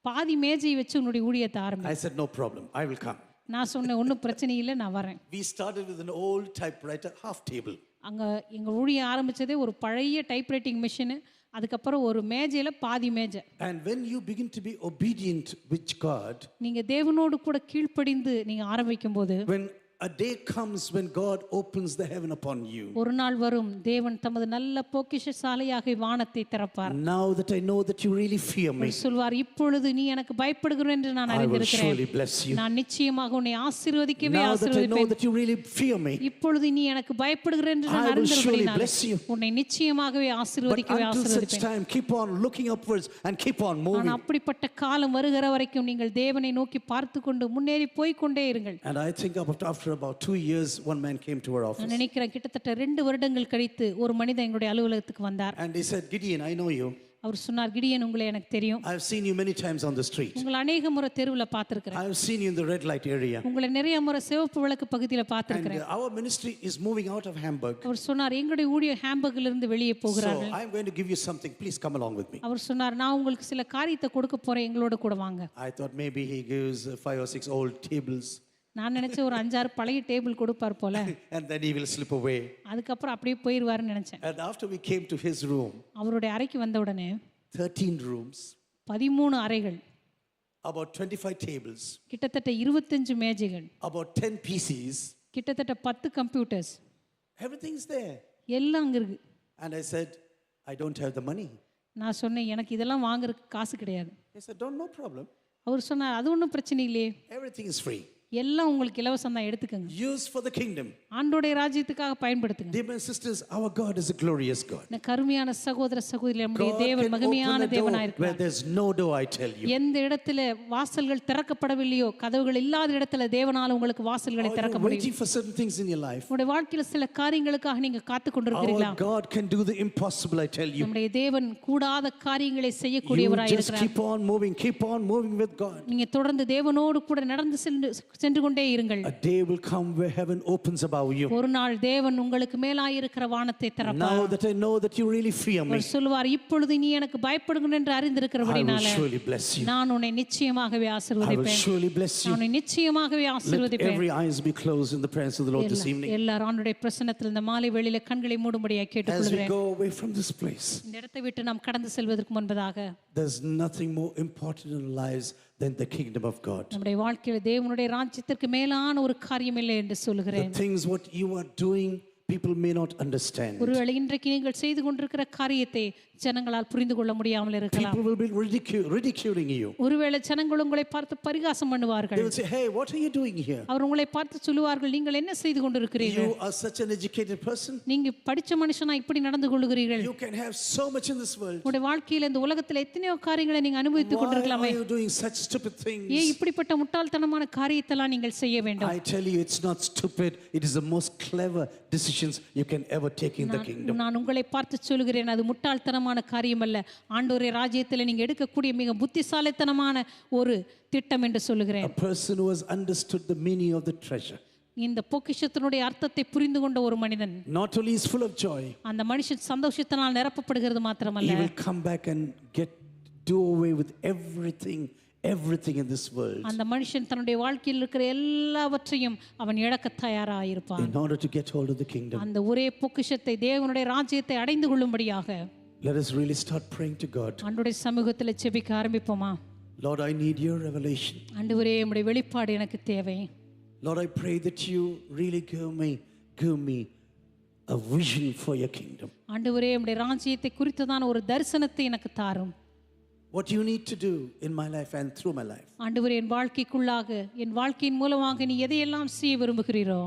பாதி மேஜையை வச்சு உன்னுடைய ஊழியத்தை ஆரம்பி. I said, "No problem. I will come." நான் சொன்னேன், ஒன்றும் பிரச்சனை இல்லை, நான் வரேன். We started with an old typewriter half table. அங்க எங்க ஊழியம் ஆரம்பிச்சதே ஒரு பழைய டைப்ரைட்டிங் மிஷின், அதுக்கப்புறம் ஒரு மேஜையில பாதி மேஜை. And when you begin to be obedient with God, நீங்க தேவனோடு கூட கீழ்ப்படிந்து நீங்க ஆரம்பிக்கும் போது, when a day comes when God opens the heaven upon you. ஒரு நாள் வரும் தேவன் தமது நல்ல பொக்கிஷசாலையாக வானத்தை திறப்பார். Now that I know that you really fear me, சொல்வார், இப்பொழுது நீ எனக்கு பயப்படுகிறேன் என்று நான் I will அறிந்திருக்கிறேன். surely bless you. நான் நிச்சயமாக உன்னை ஆசீர்வதிக்கவே Now that I know ஆசீர்வதிப்பேன். that you really fear me, இப்பொழுது நீ எனக்கு பயப்படுகிறேன் என்று நான் I will surely அறிந்திருக்கிறேன். bless you. உன்னை நிச்சயமாகவே but ஆசீர்வதிக்கவே until such ஆசீர்வதிப்பேன். time, keep on looking upwards and keep on moving. ஆனால் அப்படிப்பட்ட காலம் வருகிற வரைக்கும் நீங்கள் தேவனை நோக்கி பார்த்து கொண்டு முன்னேறி போய்க்கொண்டே இருங்கள். And I think after about 2 years, one man came to our office. நான் நினைக்கிறேன் கிட்டத்தட்ட 2 வருடங்கள் கழித்து ஒரு மனிதன் எங்களுடைய அலுவலகத்துக்கு வந்தார். And he said, "Gideon, I know you. அவர் சொன்னார், கிடியன் உங்களை எனக்கு தெரியும். I've seen you many times on the street. உங்களை அநேக முறை தெருவில் பார்த்திருக்கிறேன். I've seen you in the red light area. உங்களை நிறைய முறை சிவப்பு விளக்கு பகுதியில் And பார்த்திருக்கிறேன். our ministry is moving out of Hamburg. அவர் சொன்னார், எங்களுடைய ஊழியர் ஹாம்பர்கில் இருந்து வெளியே So போகிறார்கள். I'm going to give you something. Please come along with me." அவர் சொன்னார், நான் உங்களுக்கு சில காரியத்தை கொடுக்க போறேன், எங்களோட கூட வாங்க. I thought maybe he gives 5 or 6 old tables. நான் நினைச்சேன் ஒரு 5-6 பழைய டேபிள் கொடுப்பார் போல, And then he will slip away. அதுக்கப்புறம் அப்படியே போயிடுவாருன்னு நினைச்சேன். And after we came to his room, அவருடைய அறைக்கு வந்த உடனே 13 rooms, 13 அறைகள், about 25 tables, கிட்டத்தட்ட 25 மேஜைகள், about 10 PCs, கிட்டத்தட்ட 10 கம்ப்யூட்டர்ஸ், everything's there. எல்லாம் அங்க இருக்கு. And I said, "I don't have the money." நான் சொன்னேன், எனக்கு இதெல்லாம் வாங்குறதுக்கு காசு கிடையாது. He said, "No problem. அவர் சொன்னார், அது ஒன்றும் பிரச்சனை இல்லையே, Everything is free. எல்லாம் உங்களுக்கு இலவசம் தான், எடுத்துக்கங்க, Use for the kingdom." ஆண்டோடைய ராஜ்யத்துக்காக பயன்படுத்துங்க. Dear brothers and sisters, our God is a glorious God. இந்த கருமையான சகோதர சகோதரி, நம்முடைய God தேவன் can open மகிமையான the door தேவனாய் where இருக்கிறார். there's no door, I tell you. எந்த இடத்துல வாசல்கள் திறக்கப்படவில்லையோ, கதவுகள் இல்லாத இடத்துல தேவனால உங்களுக்கு வாசல்களை Or திறக்க you're முடியும். waiting for certain things in your life. உங்களுடைய வாழ்க்கையில சில காரியங்களுக்காக நீங்க காத்து கொண்டிருக்கிறீங்களா? Our God can do the impossible, I tell you. நம்முடைய தேவன் கூடாத காரியங்களை You செய்யக்கூடியவராய் just இருக்கிறார். keep on moving with God. நீங்க தொடர்ந்து தேவனோடு கூட நடந்து சென்று கொண்டே இருங்கள். A day will come where heaven opens above you. ஒரு நாள் தேவன் உங்களுக்கு மேலாயிருக்கிற வானத்தை திறப்பார். Now that I know that you really fear me, அவர் சொல்வார், இப்பொழுது நீ எனக்கு பயப்படுகிறேன் என்று I will அறிந்திருக்கிறபடினால surely bless you. நான் உன்னை நிச்சயமாகவே I will ஆசீர்வதிப்பேன். surely bless நான் you. உன்னை நிச்சயமாகவே Let ஆசீர்வதிப்பேன். every eyes be closed in the presence of the Lord this evening. எல்லாரும் ஆண்டவருடைய பிரசன்னத்தில் இந்த மாலை வேளையில கண்களை மூடும்படியாக As we கேட்டுக்கொள்கிறேன். go away from this place, இந்த இடத்தை விட்டு நாம் கடந்து செல்வதற்கு முன்பதாக there's nothing more important in our lives than the kingdom of God. நம்முடைய வாழ்க்கையில தேவனுடைய ராஜ்யத்திற்கு மேலான ஒரு காரியம் இல்லை என்று The சொல்லுகிறேன். things what you are doing, people may not understand. ஒருவேளை இன்றைக்கு நீங்கள் செய்து கொண்டிருக்கிற காரியத்தை ஜனங்களால் புரிந்து கொள்ள முடியாமல் இருக்கலாம். People will be ridiculing you. ஒருவேளை ஜனங்கள் உங்களை பார்த்து பரிகாசம் They பண்ணுவார்கள். will say, hey, what are you doing here? அவர் உங்களை பார்த்து சொல்லுவார்கள், நீங்கள் என்ன செய்து கொண்டிருக்கிறீர்கள்? You are such an educated person. நீங்க படிச்ச மனுஷனா இப்படி நடந்து கொள்ளுகிறீர்கள். You can have so much in this world. உங்களுடைய வாழ்க்கையில இந்த உலகத்துல எத்தனையோ காரியங்களை நீங்க அனுபவித்துக் Why கொண்டிருக்கலாமே. are you doing such stupid ஏன் things? இப்படிப்பட்ட முட்டாள்தனமான காரியத்தெல்லாம் நீங்கள் செய்ய வேண்டும்? I tell you, it's not stupid. It is the most clever decisions you can ever take in the kingdom. நான் உங்களை பார்த்து சொல்லுகிறேன், அது முட்டாள்தனமான காரியம் அல்ல. ஆண்டவருடைய ராஜ்யத்தில் நீங்க எடுக்கக்கூடிய மிக புத்திசாலித்தனமான ஒரு திட்டம் என்று சொல்லுகிறேன். A person who has understood the meaning of the treasure. இந்த பொக்கிஷத்தினுடைய அர்த்தத்தை புரிந்து கொண்ட ஒரு மனிதன், Not only is full of joy, அந்த மனுஷன் சந்தோஷத்தினால் நிரப்பப்படுகிறது மாத்திரமல்ல, he will come back and do away with everything in this world அந்த மனுஷன் தன்னுடைய வாழ்க்கையில் இருக்கிற எல்லாவற்றையும் அவன் இழக்க தயாராக இருப்பான். in order to get hold of the kingdom. அந்த ஒரே பொக்கிஷத்தை, தேவனுடைய ராஜ்யத்தை அடைந்து கொள்ளும்படியாக Let us really start praying to God. ஆண்டவருடைய சமூகத்தில் ஜெபிக்க ஆரம்பிப்போமா? Lord, I need your revelation. ஆண்டவரே, உம்முடைய வெளிப்பாடு எனக்கு தேவை. Lord, I pray that you really give me a vision for your kingdom. ஆண்டவரே, உம்முடைய ராஜ்யத்தை குறித்ததான ஒரு தரிசனத்தை எனக்கு தாரும். What you need to do in my life and through my life. ஆண்டவரே, என் வாழ்க்கைக்குள்ளாக, என் வாழ்க்கையின் மூலமாக நீ எதையெல்லாம் செய்ய விரும்புகிறீரோ,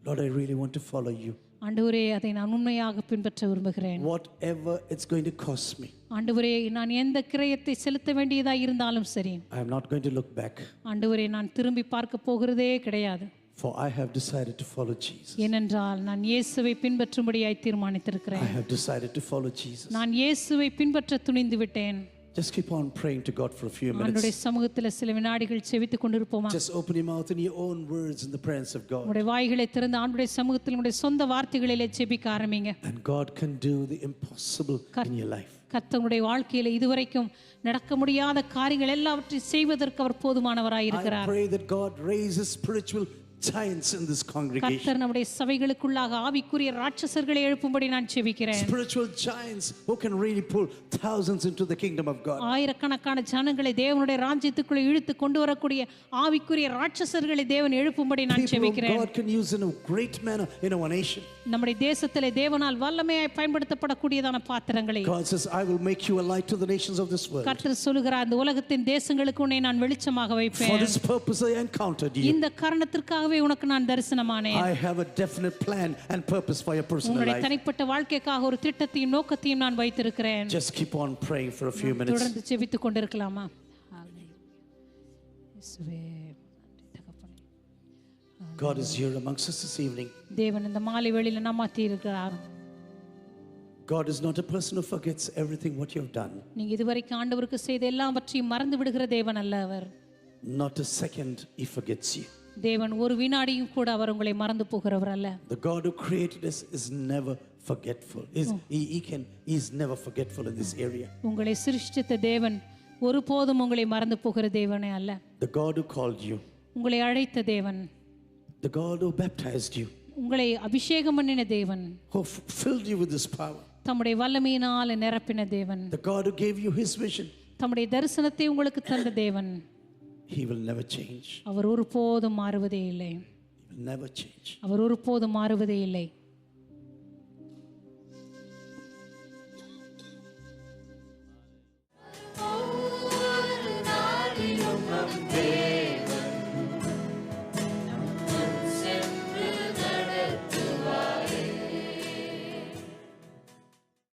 Lord, I really want to follow you. ஆண்டவரே, அதை நான் உண்மையாக பின்பற்ற விரும்புகிறேன். Whatever it's going to cost me, ஆண்டவரே, நான் எந்த கிரயத்தை செலுத்த வேண்டியதாக இருந்தாலும் சரி, I am not going to look back, ஆண்டவரே, நான் திரும்பி பார்க்க போகிறதே கிடையாது. for I have decided to follow Jesus. ஏனென்றால் நான் இயேசுவை பின்பற்றும்படியாய் I தீர்மானித்திருக்கிறேன். have decided to follow Jesus. நான் இயேசுவை பின்பற்ற துணிந்து விட்டேன். Just keep on praying to God for a few ஆண்டவருடைய minutes. சமூகத்தில் சில வினாடிகள் செவித்துக் கொண்டிருப்போமா? Just open your mouth in your own words in the presence of God. உங்களுடைய வாய்களை திறந்து ஆண்டவருடைய சமூகத்தில் உங்களுடைய சொந்த வார்த்தைகளிலே ஜெபிக்க ஆரம்பிங்க. And God can do the impossible in your life. கர்த்தருடைய வாழ்க்கையில இதுவரைக்கும் நடக்க முடியாத காரியங்கள் எல்லாவற்றையும் செய்வதற்கு அவர் போதுமானவராய் I இருக்கிறார். pray that God raises spiritual giants in this congregation. கர்த்தர் நம்முடைய சபைகளுக்குள்ளாக ஆவிக்குரிய ராட்சசர்களை எழுப்பும்படி நான் ஜெபிக்கிறேன். Spiritual giants who can really pull thousands into the kingdom of God. ஆயிரக்கணக்கான ஜனங்களை தேவனுடைய ராஜ்யத்துக்குள்ள இழுத்து கொண்டு வரக்கூடிய ஆவிக்குரிய ராட்சசர்களை தேவன் எழுப்பும்படி நான் People ஜெபிக்கிறேன். God can use in a great manner in our nation. நம்முடைய தேசத்திலே தேவனால் வல்லமையாய் பயன்படுத்தப்படக்கூடியதான பாத்திரங்களை God says, I will make you a light to the nations of this world. கர்த்தர் சொல்லுகிறார், இந்த உலகத்தின் தேசங்களுக்கு உன்னை நான் வெளிச்சமாக For வைப்பேன். this purpose I encountered you. இந்த காரணத்திற்காகவே உனக்கு நான் தரிசனமானேன். I have a definite plan and purpose for your personal உங்களுடைய life. தனிப்பட்ட வாழ்க்கைக்காக ஒரு திட்டத்தையும் நோக்கத்தையும் நான் வைத்திருக்கிறேன். Just keep on praying for a few minutes. தொடர்ந்து ஜெபித்துக் கொண்டிருக்கலாமா? இயேசுவே, நன்றி தகப்பனே. God is here amongst us this evening. தேவன் இந்த மாலை வேளையில நம்ம மத்தியில் இருக்கிறார். God is not a person who forgets everything what you have done. நீங்க இதுவரைக்கும் ஆண்டவருக்கு செய்த எல்லாவற்றையும் மறந்து விடுகிற தேவன் அல்ல அவர். Not a second he forgets you. தேவன் ஒரு வினாடியும் கூட அவர் உங்களை மறந்து போகிறவர் அல்ல. The God who created us is never forgetful. He is never forgetful in this area. உங்களை சிருஷ்டித்த தேவன் ஒருபோதும் உங்களை மறந்து போகிற தேவனே அல்ல. The God who called you, உங்களை அழைத்த தேவன், the God who baptized you, உங்களை அபிஷேகம் பண்ணின தேவன், who filled you with his power, தம்முடைய வல்லமையினால் நிரப்பின தேவன், the God who gave you his vision, தம்முடைய தரிசனத்தை உங்களுக்கு தந்த தேவன், he will never change. அவர் ஒருபோதும் மாறுவதே இல்லை. He will never change. அவர் ஒருபோதும் மாறுவதே இல்லை.